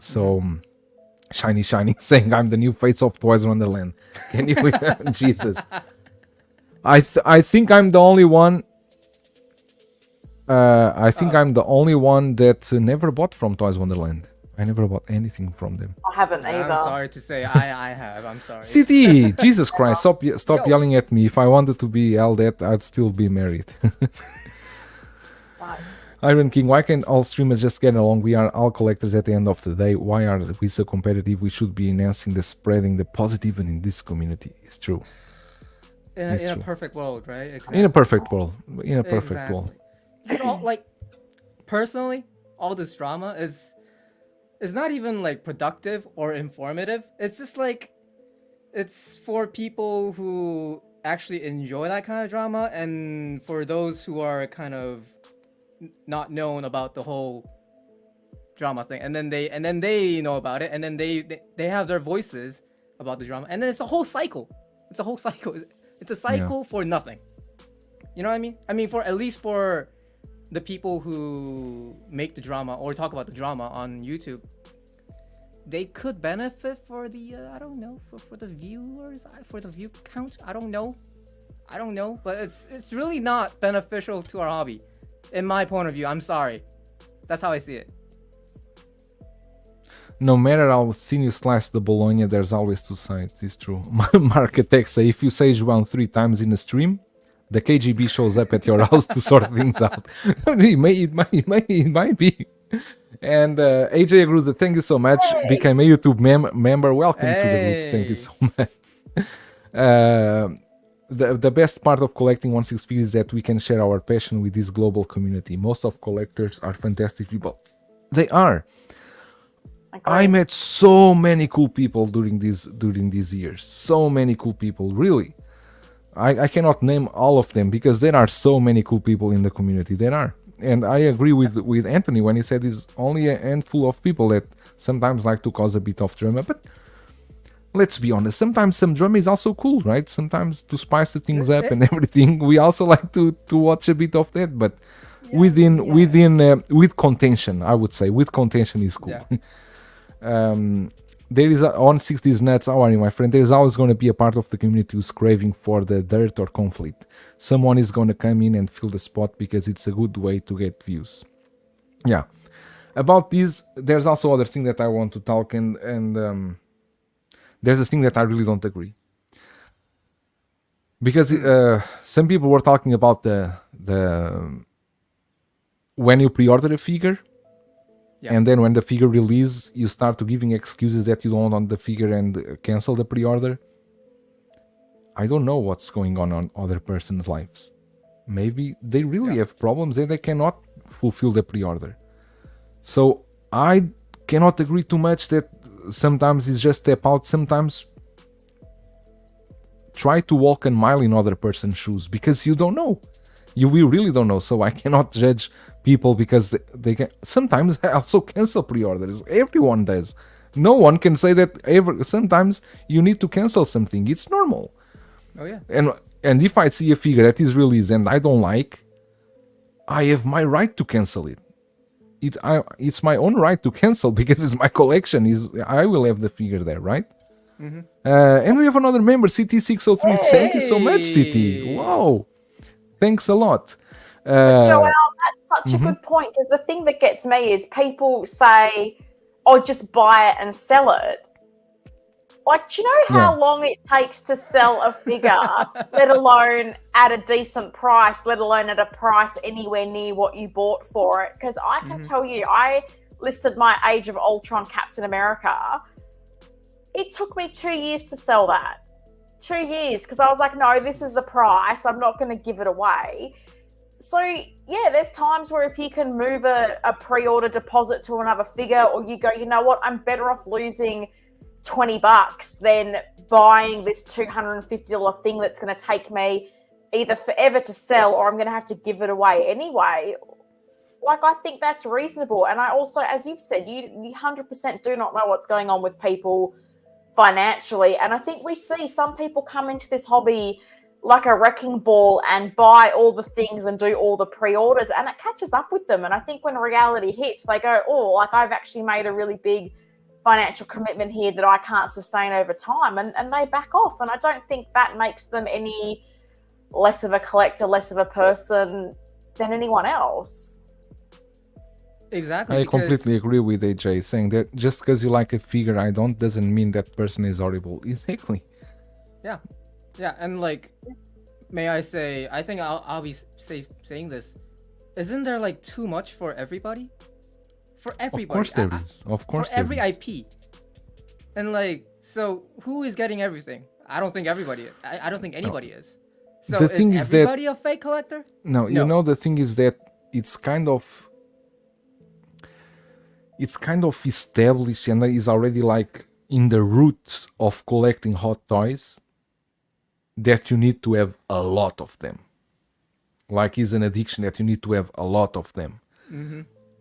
So shiny saying I'm the new face of Toys Wonderland. Can you? Jesus. I think I'm the only one. I'm the only one that never bought from Toys Wonderland. I never bought anything from them. I haven't either. I'm sorry to say, I have. I'm sorry. CD, Jesus Christ, stop yelling at me. If I wanted to be yelled at, I'd still be married. Right. Iron King, why can't all streamers just get along? We are all collectors at the end of the day. Why are we so competitive? We should be enhancing the spreading the positive in this community. It's true. In a perfect world, right? Exactly. In a perfect world. In a perfect world. Because all, like, personally, all this drama is not even like productive or informative. It's just like, it's for people who actually enjoy that kind of drama, and for those who are kind of not known about the whole drama thing, and then they know about it, and then they have their voices about the drama, and then it's a whole cycle. It's a whole cycle. It's a cycle for nothing. You know what I mean? I mean, for at least for the people who make the drama or talk about the drama on YouTube, they could benefit for the I don't know, for the viewers, for the view count. I don't know, but it's really not beneficial to our hobby, in my point of view. I'm sorry, that's how I see it. No matter how thin you slice the bologna, there's always two sides. It's true. Marketex say, if you say João 3 times in a stream, the KGB shows up at your house to sort things out. It might be. And AJ Agruza, thank you so much. Hey. Became a YouTube member. Welcome to the group. Thank you so much. The best part of collecting 1/6 is that we can share our passion with this global community. Most of collectors are fantastic people. They are. I met so many cool people during these years. So many cool people, really. I cannot name all of them because there are so many cool people in the community. There are. And I agree with Anthony when he said it's only a handful of people that sometimes like to cause a bit of drama. But let's be honest, sometimes some drama is also cool, right? Sometimes to spice the things up and everything, we also like to watch a bit of that. But with contention, I would say, with contention is cool. Yeah. There is on 60s nuts. How are you, my friend? There's always going to be a part of the community who's craving for the dirt or conflict. Someone is going to come in and fill the spot because it's a good way to get views. Yeah. About this, there's also other thing that I want to talk, and there's a thing that I really don't agree. Because some people were talking about the when you pre-order a figure. Yeah. And then when the figure releases, you start to giving excuses that you don't want the figure and cancel the pre-order. I don't know what's going on other person's lives. Maybe they really have problems and they cannot fulfill the pre-order. So I cannot agree too much that sometimes it's just step out. Sometimes try to walk a mile in other person's shoes because you don't know. We really don't know. So I cannot judge people because they can. Sometimes I also cancel pre-orders. Everyone does. No one can say that ever. Sometimes you need to cancel something. It's normal. Oh yeah. And if I see a figure that is released and I don't like, I have my right to cancel it. It's my own right to cancel because it's my collection. I will have the figure there, right? Mm-hmm. And we have another member, CT603. Hey. Thank you so much, CT. Wow. Thanks a lot. Joel, that's such a good point, because the thing that gets me is people say, oh, just buy it and sell it. Like, do you know how long it takes to sell a figure, let alone at a decent price, let alone at a price anywhere near what you bought for it? Because I can tell you, I listed my Age of Ultron Captain America. It took me 2 years to sell that. 2 years, because I was like, no, this is the price. I'm not going to give it away. So, yeah, there's times where if you can move a pre-order deposit to another figure, or you go, you know what, I'm better off losing $20 than buying this $250 thing that's going to take me either forever to sell or I'm going to have to give it away anyway. Like, I think that's reasonable. And I also, as you've said, you 100% do not know what's going on with people financially. And I think we see some people come into this hobby like a wrecking ball and buy all the things and do all the pre-orders, and it catches up with them. And I think when reality hits, they go, oh, like, I've actually made a really big financial commitment here that I can't sustain over time, and they back off. And I don't think that makes them any less of a collector, less of a person than anyone else. Exactly. I completely agree with AJ saying that just because you like a figure doesn't mean that person is horrible. Exactly. Yeah. Yeah, and like, may I say, I think I'll be safe saying this. Isn't there like too much for everybody? For everybody. Of course there is. Of course for there every is. IP. And like, so who is getting everything? I don't think everybody is. I don't think anybody is. So The thing is that- everybody a fake collector? No, you know, the thing is that it's kind of established and is already like in the roots of collecting hot toys that you need to have a lot of them. Like, it's an addiction that you need to have a lot of them. Mm-hmm.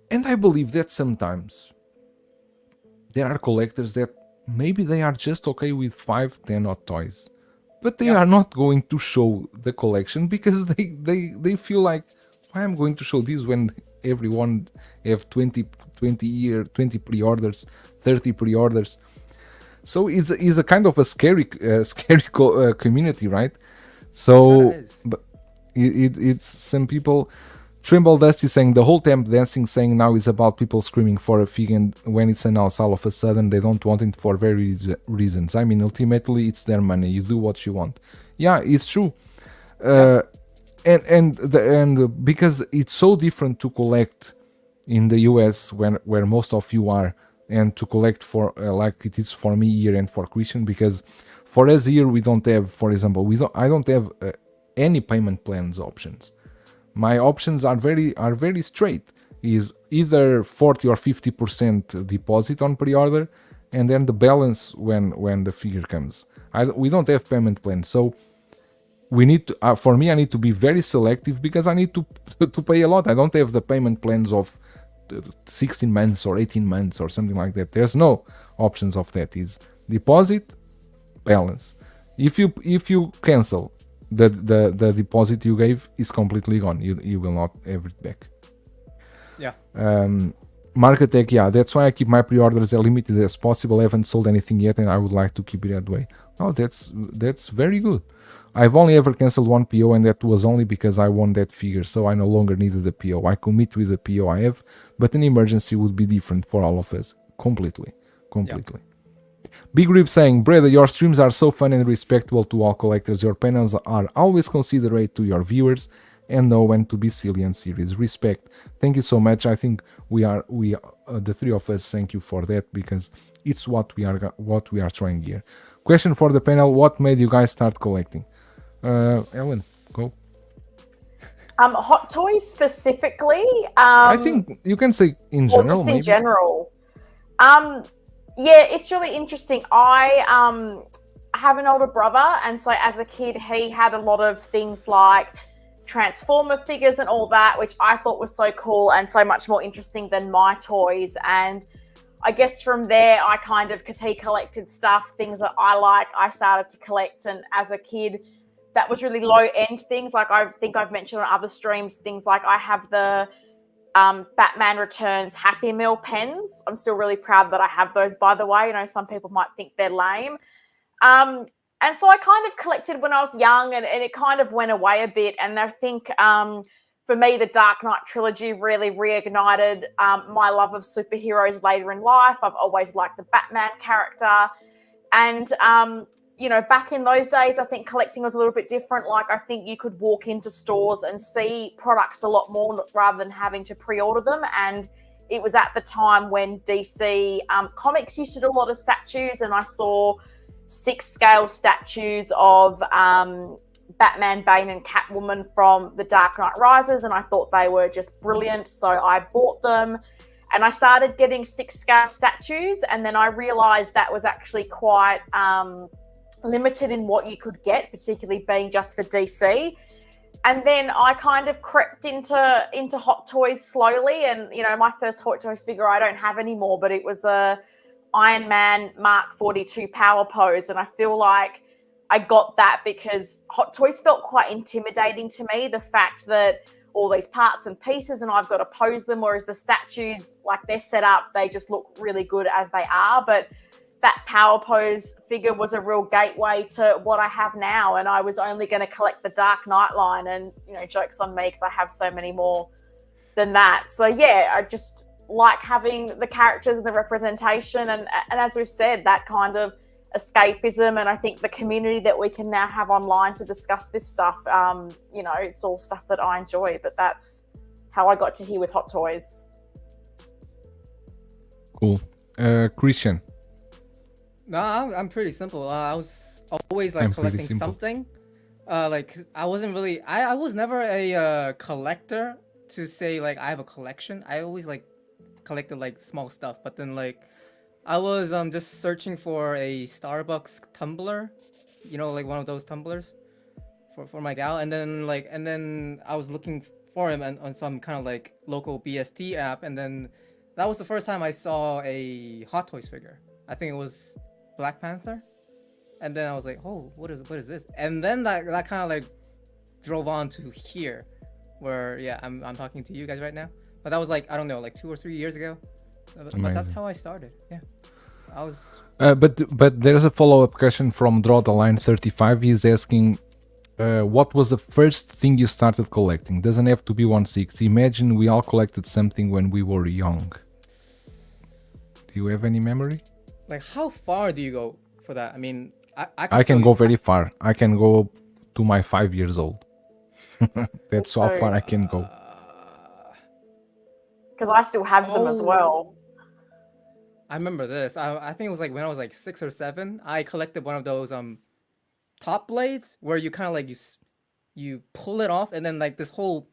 And I believe that sometimes there are collectors that maybe they are just okay with 5-10 hot toys, but they are not going to show the collection because they feel like, why am I going to show this when everyone have 20 pre-orders, 30 pre-orders? So it's a kind of a scary community, right? So, but it's some people. Trimble Dusty saying the whole temp dancing saying now is about people screaming for a fig, and when it's announced all of a sudden they don't want it for various reasons. I mean, ultimately it's their money. You do what you want. Yeah, it's true. And because it's so different to collect in the US where most of you are, and to collect for like it is for me here and for Christian, because for us here we don't have, for example, I don't have any payment plans options. My options are very straight. Is either 40 or 50% deposit on pre-order, and then the balance when the figure comes. We don't have payment plans, so we need to. For me, I need to be very selective because I need to pay a lot. I don't have the payment plans of 16 months or 18 months or something like that. There's no options of that. Is deposit, balance. If you cancel, the deposit you gave is completely gone. You will not have it back. Yeah. Market tech, yeah, that's why I keep my pre-orders as limited as possible. I haven't sold anything yet, and I would like to keep it that way. Oh, that's very good. I've only ever cancelled one PO, and that was only because I won that figure, so I no longer needed the PO. I commit with the PO I have, but an emergency would be different for all of us. Completely. Yeah. Big Rip saying, brother, your streams are so fun and respectable to all collectors. Your panels are always considerate to your viewers and know when to be silly and serious. Respect. Thank you so much. I think we are the three of us. Thank you for that, because it's what we are trying here. Question for the panel: what made you guys start collecting? Ellen, go. Hot toys specifically. I think you can say in general. Or just in maybe. general. Yeah, it's really interesting. I have an older brother, and so as a kid, he had a lot of things like Transformer figures and all that, which I thought was so cool and so much more interesting than my toys. And I guess from there, I kind of, because he collected stuff, things that I like, I started to collect. And as a kid, that was really low end things. Like I think I've mentioned on other streams, things like I have the Batman Returns Happy Meal pens. I'm still really proud that I have those, by the way. You know, some people might think they're lame. And so I kind of collected when I was young, and it kind of went away a bit. And I think for me, the Dark Knight trilogy really reignited my love of superheroes later in life. I've always liked the Batman character. And, you know, back in those days, I think collecting was a little bit different. Like, I think you could walk into stores and see products a lot more rather than having to pre-order them. And it was at the time when DC Comics used to do a lot of statues, and I saw 6-scale statues of Batman, Bane, and Catwoman from The Dark Knight Rises, and I thought they were just brilliant. So I bought them, and I started getting 6-scale statues, and then I realized that was actually quite limited in what you could get, particularly being just for DC. And then I kind of crept into Hot Toys slowly. And, you know, my first Hot Toys figure I don't have anymore, but it was a Iron Man Mark 42 power pose. And I feel like I got that because Hot Toys felt quite intimidating to me. The fact that all these parts and pieces and I've got to pose them, whereas the statues, like they're set up, they just look really good as they are. But that power pose figure was a real gateway to what I have now. And I was only going to collect the Dark Knight line, and, you know, joke's on me because I have so many more than that. So yeah, I just like having the characters and the representation. And as we've said, that kind of escapism. And I think the community that we can now have online to discuss this stuff, you know, it's all stuff that I enjoy, but that's how I got to here with Hot Toys. Cool. Christian. No, I'm pretty simple. I was always like collecting something. Like I wasn't really. I was never a collector to say like I have a collection. I always like collected like small stuff. But then like I was just searching for a Starbucks tumbler, you know, like one of those tumblers for my gal. And then I was looking for him on some kind of like local BST app. And then that was the first time I saw a Hot Toys figure. I think it was Black Panther, and then I was like, oh, what is this? And then that kind of like drove on to here, where yeah, I'm talking to you guys right now. But that was like, I don't know, like 2 or 3 years ago. But that's how I started. Yeah, I was. But there's a follow-up question from Draw the Line 35. He's asking, what was the first thing you started collecting? Doesn't have to be 1/6. Imagine we all collected something when we were young. Do you have any memory? Like, how far do you go for that? I mean, I can go very far. I can go to my 5 years old. That's how far I can go. Because I still have them as well. I remember this. I think it was like when I was like 6 or 7. I collected one of those top blades where you kind of like you pull it off, and then like this whole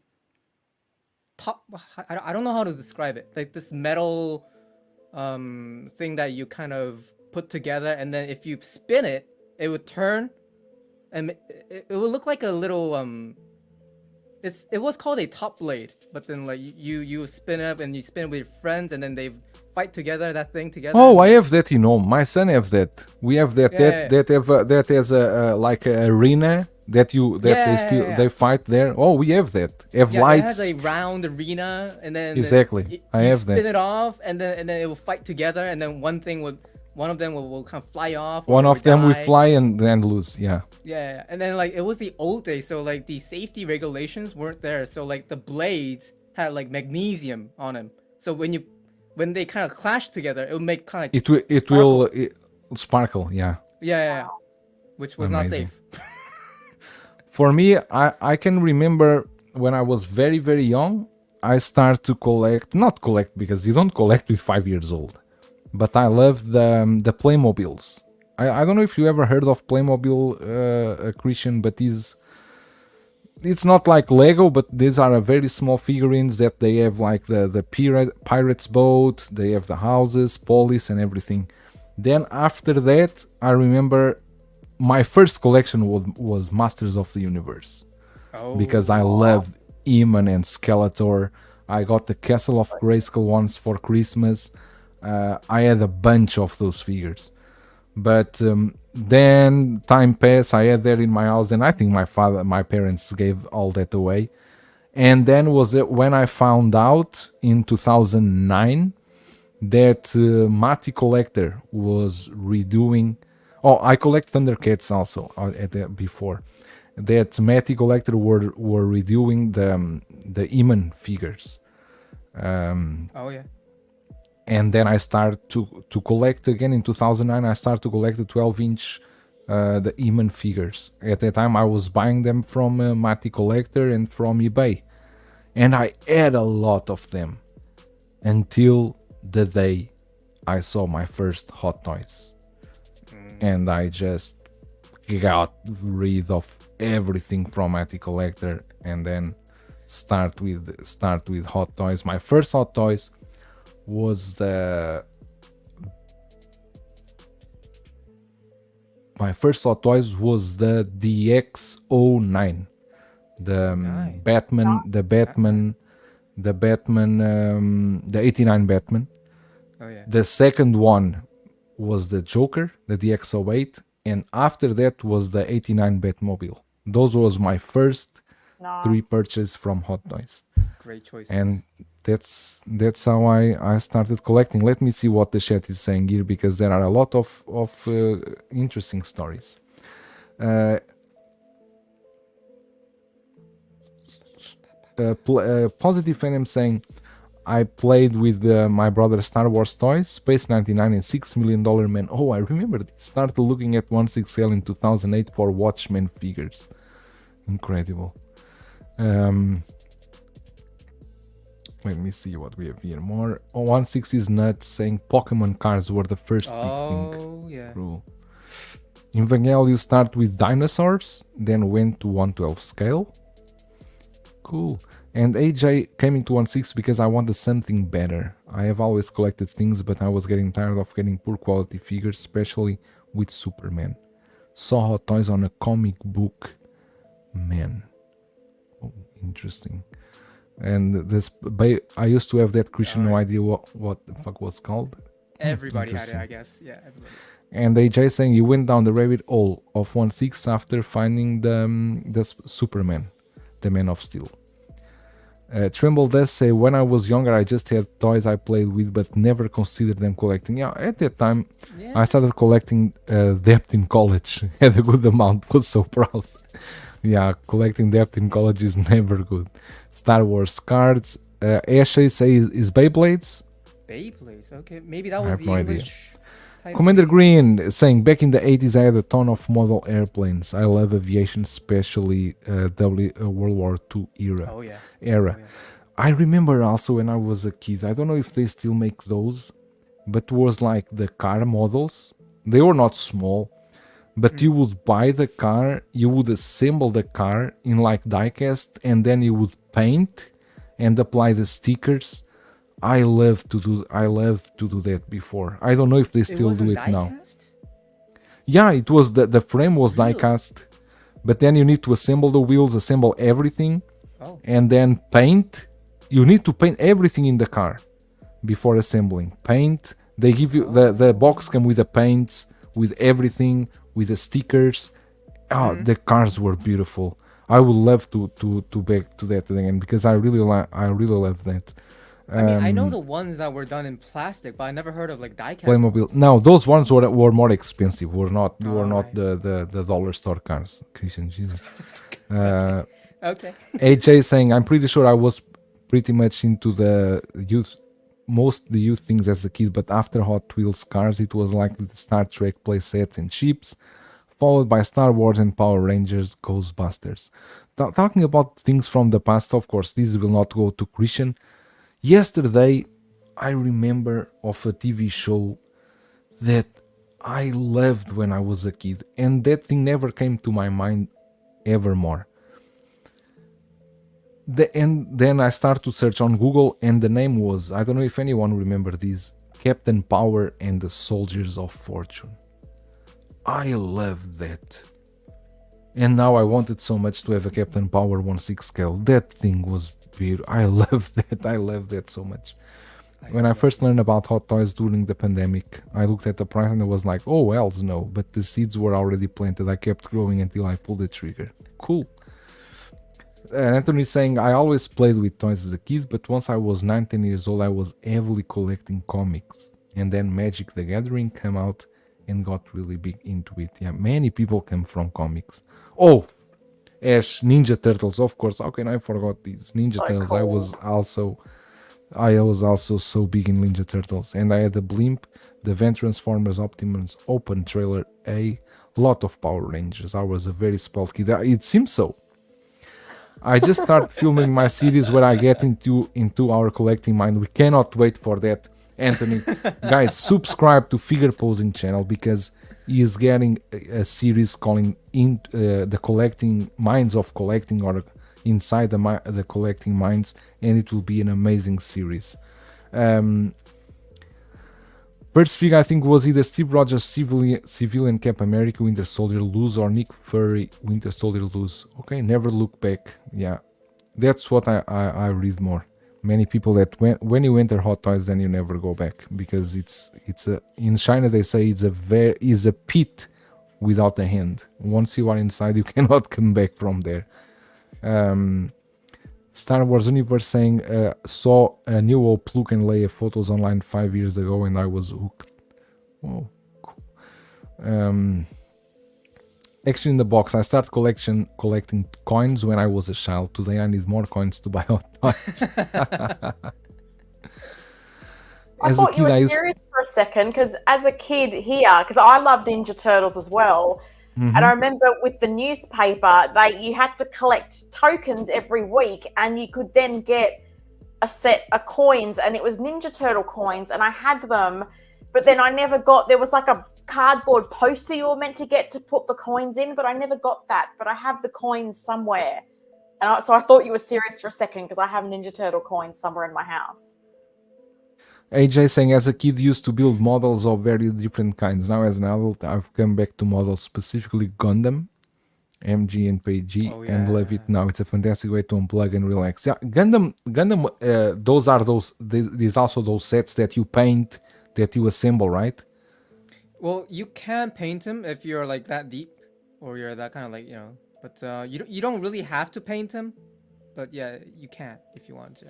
top. I don't know how to describe it. Like this metal thing that you kind of put together, and then if you spin it, it would turn, and it would look like a little it was called a top blade, but then like you spin it up and you spin it with your friends, and then they fight together, that thing together. Oh, I have that, you know. My son have that. We have that. That has a like a arena they fight there. Oh, we have that. Lights. It has a round arena, and then exactly. I have that. Spin it off, and then it will fight together, and then one of them will kind of fly off. One of them will fly and then lose. Yeah. Yeah, and then like it was the old days, so like the safety regulations weren't there, so like the blades had like magnesium on them. So when they kind of clash together, it will make kind of it will sparkle. Yeah. Yeah. Which was not safe. For me, I can remember when I was very, very young, I started to not collect because you don't collect with 5 years old, but I love the Playmobiles. I don't know if you ever heard of Playmobil, Christian, but it's not like Lego, but these are very small figurines that they have like the pirate's boat, they have the houses, police and everything. Then after that, I remember my first collection was Masters of the Universe, because I loved He-Man and Skeletor. I got the Castle of Grayskull ones for Christmas. I had a bunch of those figures, but then time passed. I had that in my house, and I think my parents gave all that away. And then was it when I found out in 2009 that Matty Collector was redoing. Oh, I collect Thundercats also before. That Matty Collector were redoing the He-Man figures. Oh yeah. And then I started to collect again in 2009. I started to collect the 12-inch the He-Man figures. At that time, I was buying them from Matty Collector and from eBay, and I had a lot of them until the day I saw my first Hot Toys. And I just got rid of everything from Matty Collector, and then start with Hot Toys. My first Hot Toys was the DX09, The Nice. Batman, the 89 Batman. Oh yeah. The second one was the Joker, the DX08, and after that was the 89 Batmobile. Those was my first three Nice. purchases from Hot Toys, Great choices. and that's how I started collecting. Let me see what the chat is saying here, because there are a lot of interesting stories. Positive Venom saying, I played with my brother Star Wars toys, Space 99 and $6 Million Man. Oh, I remember this. Started looking at 1/6L in 2008 for Watchmen figures. Incredible. Let me see what we have here more. 16 is nuts saying Pokemon cards were the first big thing. Oh yeah. Rule. In Vanilla you start with dinosaurs, then went to 1/12 scale. Cool. And AJ came into 1/6 because I wanted something better. I have always collected things, but I was getting tired of getting poor quality figures, especially with Superman. Saw Hot Toys on a comic book. Man. Oh, interesting. And this, I used to have that Christian, no idea what the fuck was called. Everybody had it, I guess. Yeah, everybody. And AJ saying you went down the rabbit hole of 1/6 after finding the Superman, the Man of Steel. Trimble does say, when I was younger, I just had toys I played with, but never considered them collecting. Yeah, at that time, I started collecting debt in college. Had a good amount, was so proud. Yeah, collecting debt in college is never good. Star Wars cards. Ashley says, is Beyblades? Beyblades, okay. Maybe that was have the no idea. English type. Commander Green saying, back in the 80s, I had a ton of model airplanes. I love aviation, especially World War II era. Oh yeah. I remember also when I was a kid, I don't know if they still make those, but was like the car models. They were not small, but you would buy the car, you would assemble the car in like diecast, and then you would paint and apply the stickers. I loved to do that before. I don't know if they still do it now. Yeah, it was the frame was diecast, but then you need to assemble the wheels, assemble everything, and then paint. You need to paint everything in the car before assembling. Paint. They give you the box come with the paints, with everything, with the stickers. The cars were beautiful. I would love to back to that again, because I really love that. I mean, I know the ones that were done in plastic, but I never heard of like die-cast. Playmobil. No, those ones were more expensive. Were not the dollar store cars. Christian Jesus. Okay. AJ saying, I'm pretty sure I was pretty much into the youth things as a kid, but after Hot Wheels cars, it was like the Star Trek play sets and ships, followed by Star Wars and Power Rangers, Ghostbusters. Talking about things from the past, of course, this will not go to Christian. Yesterday, I remember of a TV show that I loved when I was a kid, and that thing never came to my mind ever more. And then I start to search on Google, and the name was, I don't know if anyone remember this, Captain Power and the Soldiers of Fortune. I loved that. And now I wanted so much to have a Captain Power 1/6 scale. That thing was beautiful. I loved that. I loved that so much. When I first learned about Hot Toys during the pandemic, I looked at the price and I was like, oh, hells no. But the seeds were already planted. I kept growing until I pulled the trigger. Cool. Anthony saying, I always played with toys as a kid, but once I was 19 years old, I was heavily collecting comics. And then Magic the Gathering came out and got really big into it. Yeah, many people came from comics. Oh, Ash, Ninja Turtles, of course. How can I forget these? Ninja Turtles. Cool. I was also so big in Ninja Turtles. And I had the Blimp, the Van Transformers Optimus Open Trailer, a lot of Power Rangers. I was a very spoiled kid. It seems so. I just start filming my series where I get into our collecting mind. We cannot wait for that, Anthony. Guys, subscribe to Figure Posing channel, because he is getting a series calling the collecting minds of collecting, or inside the collecting minds, and it will be an amazing series. First figure I think was either Steve Rogers Civilian Cap America Winter Soldier loose or Nick Fury Winter Soldier loose. Okay, never look back. Yeah, that's what I read more. Many people that when you enter Hot Toys, then you never go back, because it's a, in China they say it's a pit without a hand. Once you are inside, you cannot come back from there. Star Wars Universe saying saw a new old Luke and Leia photos online 5 years ago and I was hooked. Oh, cool. Action in the box. I started collecting coins when I was a child. Today I need more coins to buy Hot Toys. I thought you were serious for a second, because as a kid here, because I love Ninja Turtles as well. And I remember with the newspaper, you had to collect tokens every week, and you could then get a set of coins, and it was Ninja Turtle coins, and I had them, but then I never got. There was like a cardboard poster you were meant to get to put the coins in, but I never got that. But I have the coins somewhere, and so I thought you were serious for a second, because I have Ninja Turtle coins somewhere in my house. AJ saying, as a kid used to build models of very different kinds. Now as an adult, I've come back to models, specifically Gundam, MG and PG, and love it now. It's a fantastic way to unplug and relax. Yeah, Gundam. These also those sets that you paint, that you assemble, right? Well, you can paint them if you're like that deep, or you're that kind of like, you know. But you don't really have to paint them. But yeah, you can if you want to.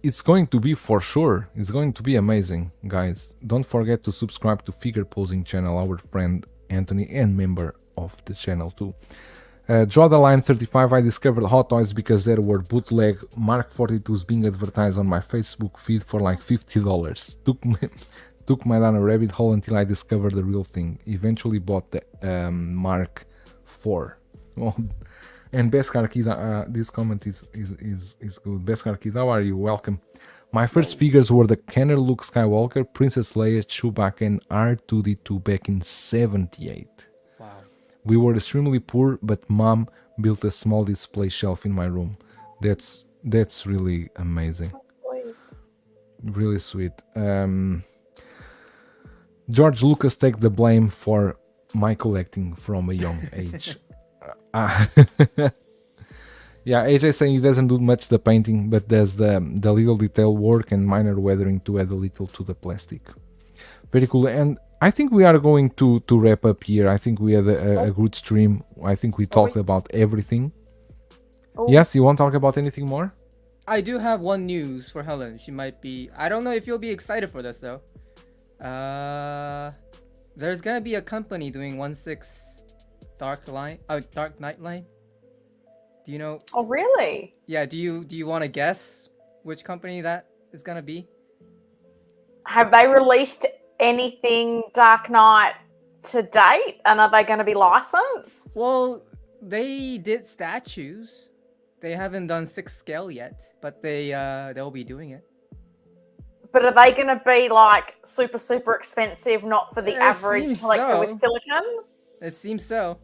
It's going to be for sure. It's going to be amazing, guys. Don't forget to subscribe to Figure Posing channel, our friend Anthony, and member of the channel too. Draw the Line 35. I discovered Hot Toys because there were bootleg Mark 42s being advertised on my Facebook feed for like $50. Took my down a rabbit hole until I discovered the real thing. Eventually bought the Mark 4. Oh, and Beskar Kid, this comment is good. Beskar Kid, how are you? Welcome. My first figures were the Kenner Luke Skywalker, Princess Leia, Chewbacca, and R2-D2 back in '78. Wow. We were extremely poor, but Mom built a small display shelf in my room. That's really amazing. That's sweet. Really sweet. George Lucas take the blame for my collecting from a young age. Yeah, AJ saying he doesn't do much the painting, but does the little detail work and minor weathering to add a little to the plastic. Very cool. And I think we are going to wrap up here. I think we had a good stream. I think we talked about everything. Yes, you want to talk about anything more? I do have one news for Helen. She might be... I don't know if you'll be excited for this, though. There's gonna be a company doing 1/6 Dark Knight line. Do you know? Oh, really? Yeah. Do you want to guess which company that is gonna be? Have they released anything Dark Knight to date, and are they going to be licensed? Well, they did statues. They haven't done 6 scale yet, but they'll be doing it. But are they going to be like super expensive, not for the average collector with silicone? It seems so.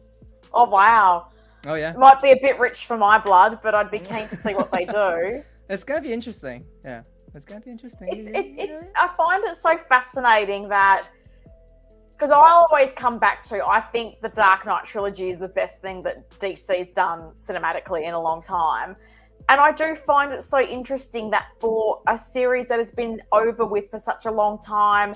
Oh, wow. Oh, yeah. It might be a bit rich for my blood, but I'd be keen to see what they do. It's going to be interesting. Yeah. It's going to be interesting. I find it so fascinating that, because I always come back to, I think the Dark Knight trilogy is the best thing that DC's done cinematically in a long time. And I do find it so interesting that for a series that has been over with for such a long time,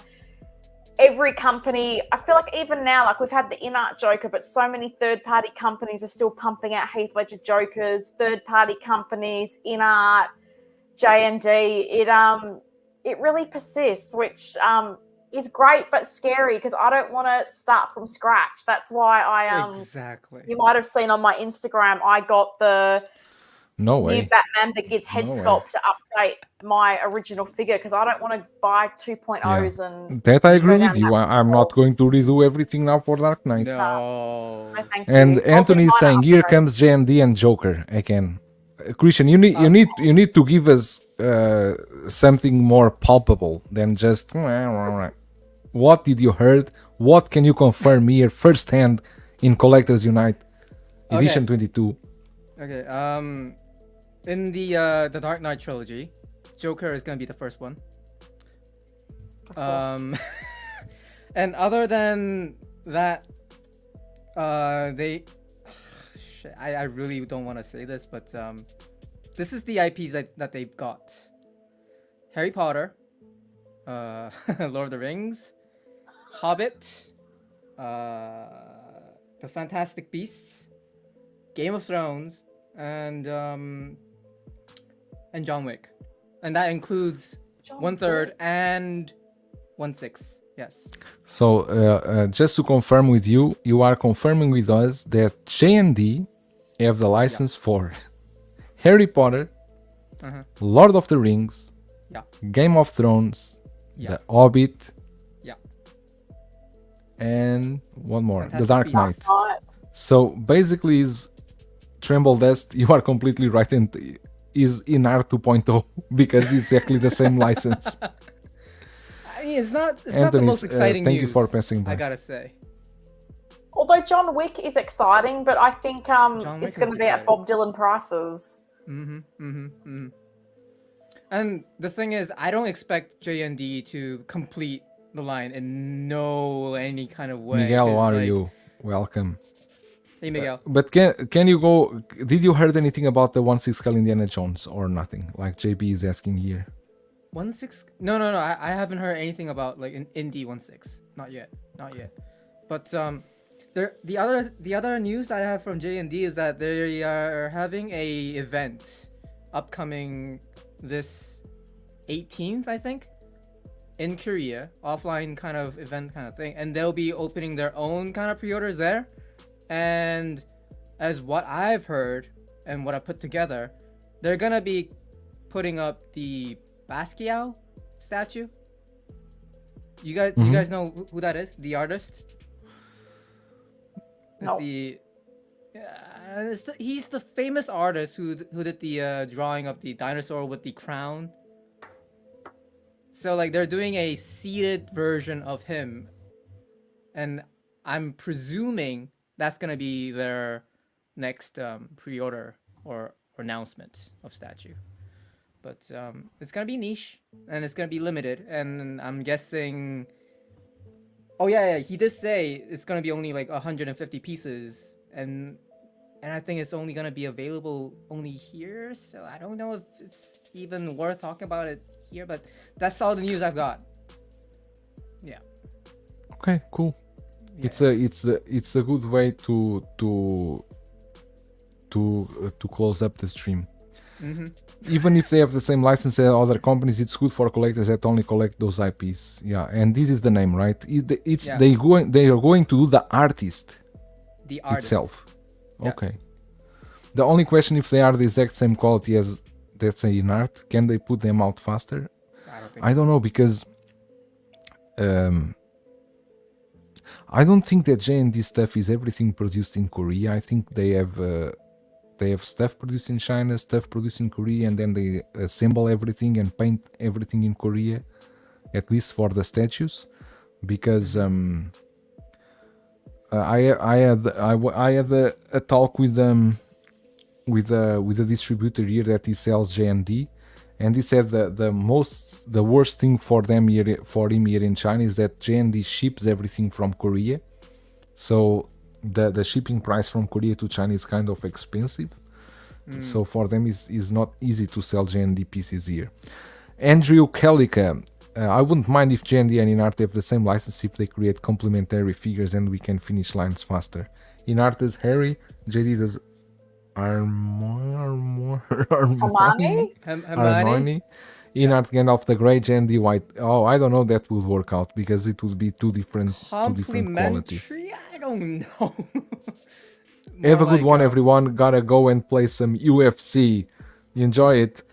every company, I feel like even now, like we've had the in-art Joker, but so many third-party companies are still pumping out Heath Ledger Jokers, third-party companies, in-art, J&D. It really persists, which is great but scary, because I don't want to start from scratch. That's why I exactly. You might have seen on my Instagram, I got the new Batman Begins head sculpt to update my original figure, because I don't want to buy 2.0s and that I agree with you. I'm not going to redo everything now for Dark Knight. No. And Anthony is saying, here comes JMD and Joker again. Christian, you need to give us something more palpable than just what did you heard? What can you confirm here firsthand in Collectors Unite Edition 22? Okay. In the Dark Knight trilogy, Joker is gonna be the first one. Of course. And other than that, they. Shit, I really don't want to say this, but this is the IPs that they've got: Harry Potter, Lord of the Rings, Hobbit, The Fantastic Beasts, Game of Thrones, and John Wick, and that includes John 1/3 Wick. and 1/6. Yes. So just to confirm with you, you are confirming with us that J&D have the license for Harry Potter, Lord of the Rings, Yeah. Game of Thrones, Yeah. The Hobbit, Yeah. and one more, The Fantastic Dark Beasts. Knight. Right. So basically, is Tremble Dust, you are completely right, and is in R 2.0 because it's exactly the same license. I mean, it's not the Anthony, most exciting thank news. you for passing by. I gotta say. Although John Wick is exciting, but I think Wick it's going is to be at exciting. Bob Dylan prices. And the thing is, I don't expect JND to complete the line in no any kind of way. Miguel, 'cause, how are like- you? Welcome. Hey, Miguel. But can you go? Did you heard anything about the 1/6 scale Indiana Jones or nothing? Like JB is asking here. 1/6? No. I haven't heard anything about like an indie 1/6. Not yet. But the other news that I have from JND is that they are having a event upcoming this 18th, I think, in Korea, offline kind of event kind of thing, and they'll be opening their own kind of pre-orders there. And as what I've heard and what I put together, they're gonna be putting up the Basquiat statue. You guys know who that is? The artist? No. He's the famous artist who did the drawing of the dinosaur with the crown. So like they're doing a seated version of him, and I'm presuming that's gonna be their next pre-order or announcement of statue. But it's gonna be niche and it's gonna be limited, and I'm guessing. Oh yeah, he did say it's gonna be only like 150 pieces, and I think it's only gonna be available only here. So I don't know if it's even worth talking about it here, but that's all the news I've got. Yeah. Okay, cool. Yeah. It's a good way to close up the stream. Even if they have the same license as other companies, it's good for collectors that only collect those IPs. Yeah, and this is the name, right? Yeah. They are going to do the artist The artist. itself. Yeah. Okay. The only question, if they are the exact same quality as, let's say, in art, can they put them out faster? I don't think. I don't know, because I don't think that J&D stuff is everything produced in Korea. I think they have stuff produced in China, stuff produced in Korea, and then they assemble everything and paint everything in Korea, at least for the statues. Because I had a talk with a distributor here that he sells J&D, and he said the worst thing for him here in China is that J&D ships everything from Korea, so the shipping price from Korea to China is kind of expensive. So for them is not easy to sell J&D pieces here. Andrew Kellica, I wouldn't mind if J&D and InArt have the same license if they create complementary figures and we can finish lines faster. InArt does Harry, JD does Armani. Hermione? InArt Gandalf the Grey, J&D White. Oh, I don't know, that would work out because it would be two different qualities. Complimentary? I don't know. Have a More good one, like, everyone. Gotta go and play some UFC. Enjoy it.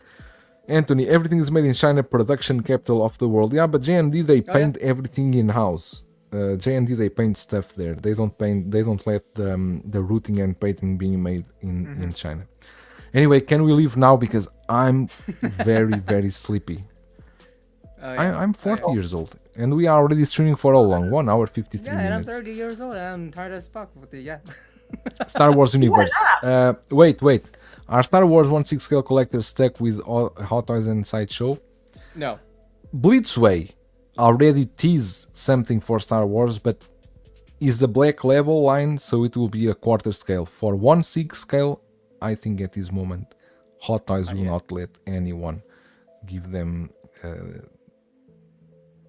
Anthony, everything is made in China, production capital of the world. Yeah, but J&D, they paint everything in-house. J&D, they paint stuff there. They don't let the routing and painting being made in China. Anyway, can we leave now? Because I'm very, very sleepy. I'm 40 years old. And we are already streaming for how long? 1 hour, 53 Yeah, and I'm minutes. 30 years old. I'm tired as fuck with it, yeah. Star Wars Universe. Wait. Are Star Wars 1/6 scale collectors stuck with all Hot Toys and Sideshow? No. Blitzway. already tease something for Star Wars, but is the black label line, so it will be a quarter scale. For 1/6 scale, I think at this moment, Hot Toys will not let anyone give them,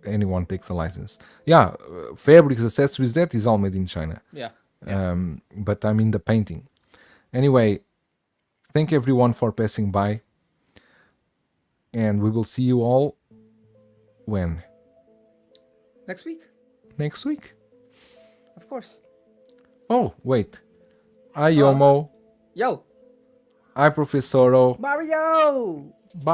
anyone take the license. Yeah, fabrics, accessories, that is all made in China. Yeah. But I mean the painting. Anyway, thank everyone for passing by, and we will see you all when? Next week, Next week. of course. Oh, wait. Hi, Yomo. Yo, Hi, Professoro. Mario!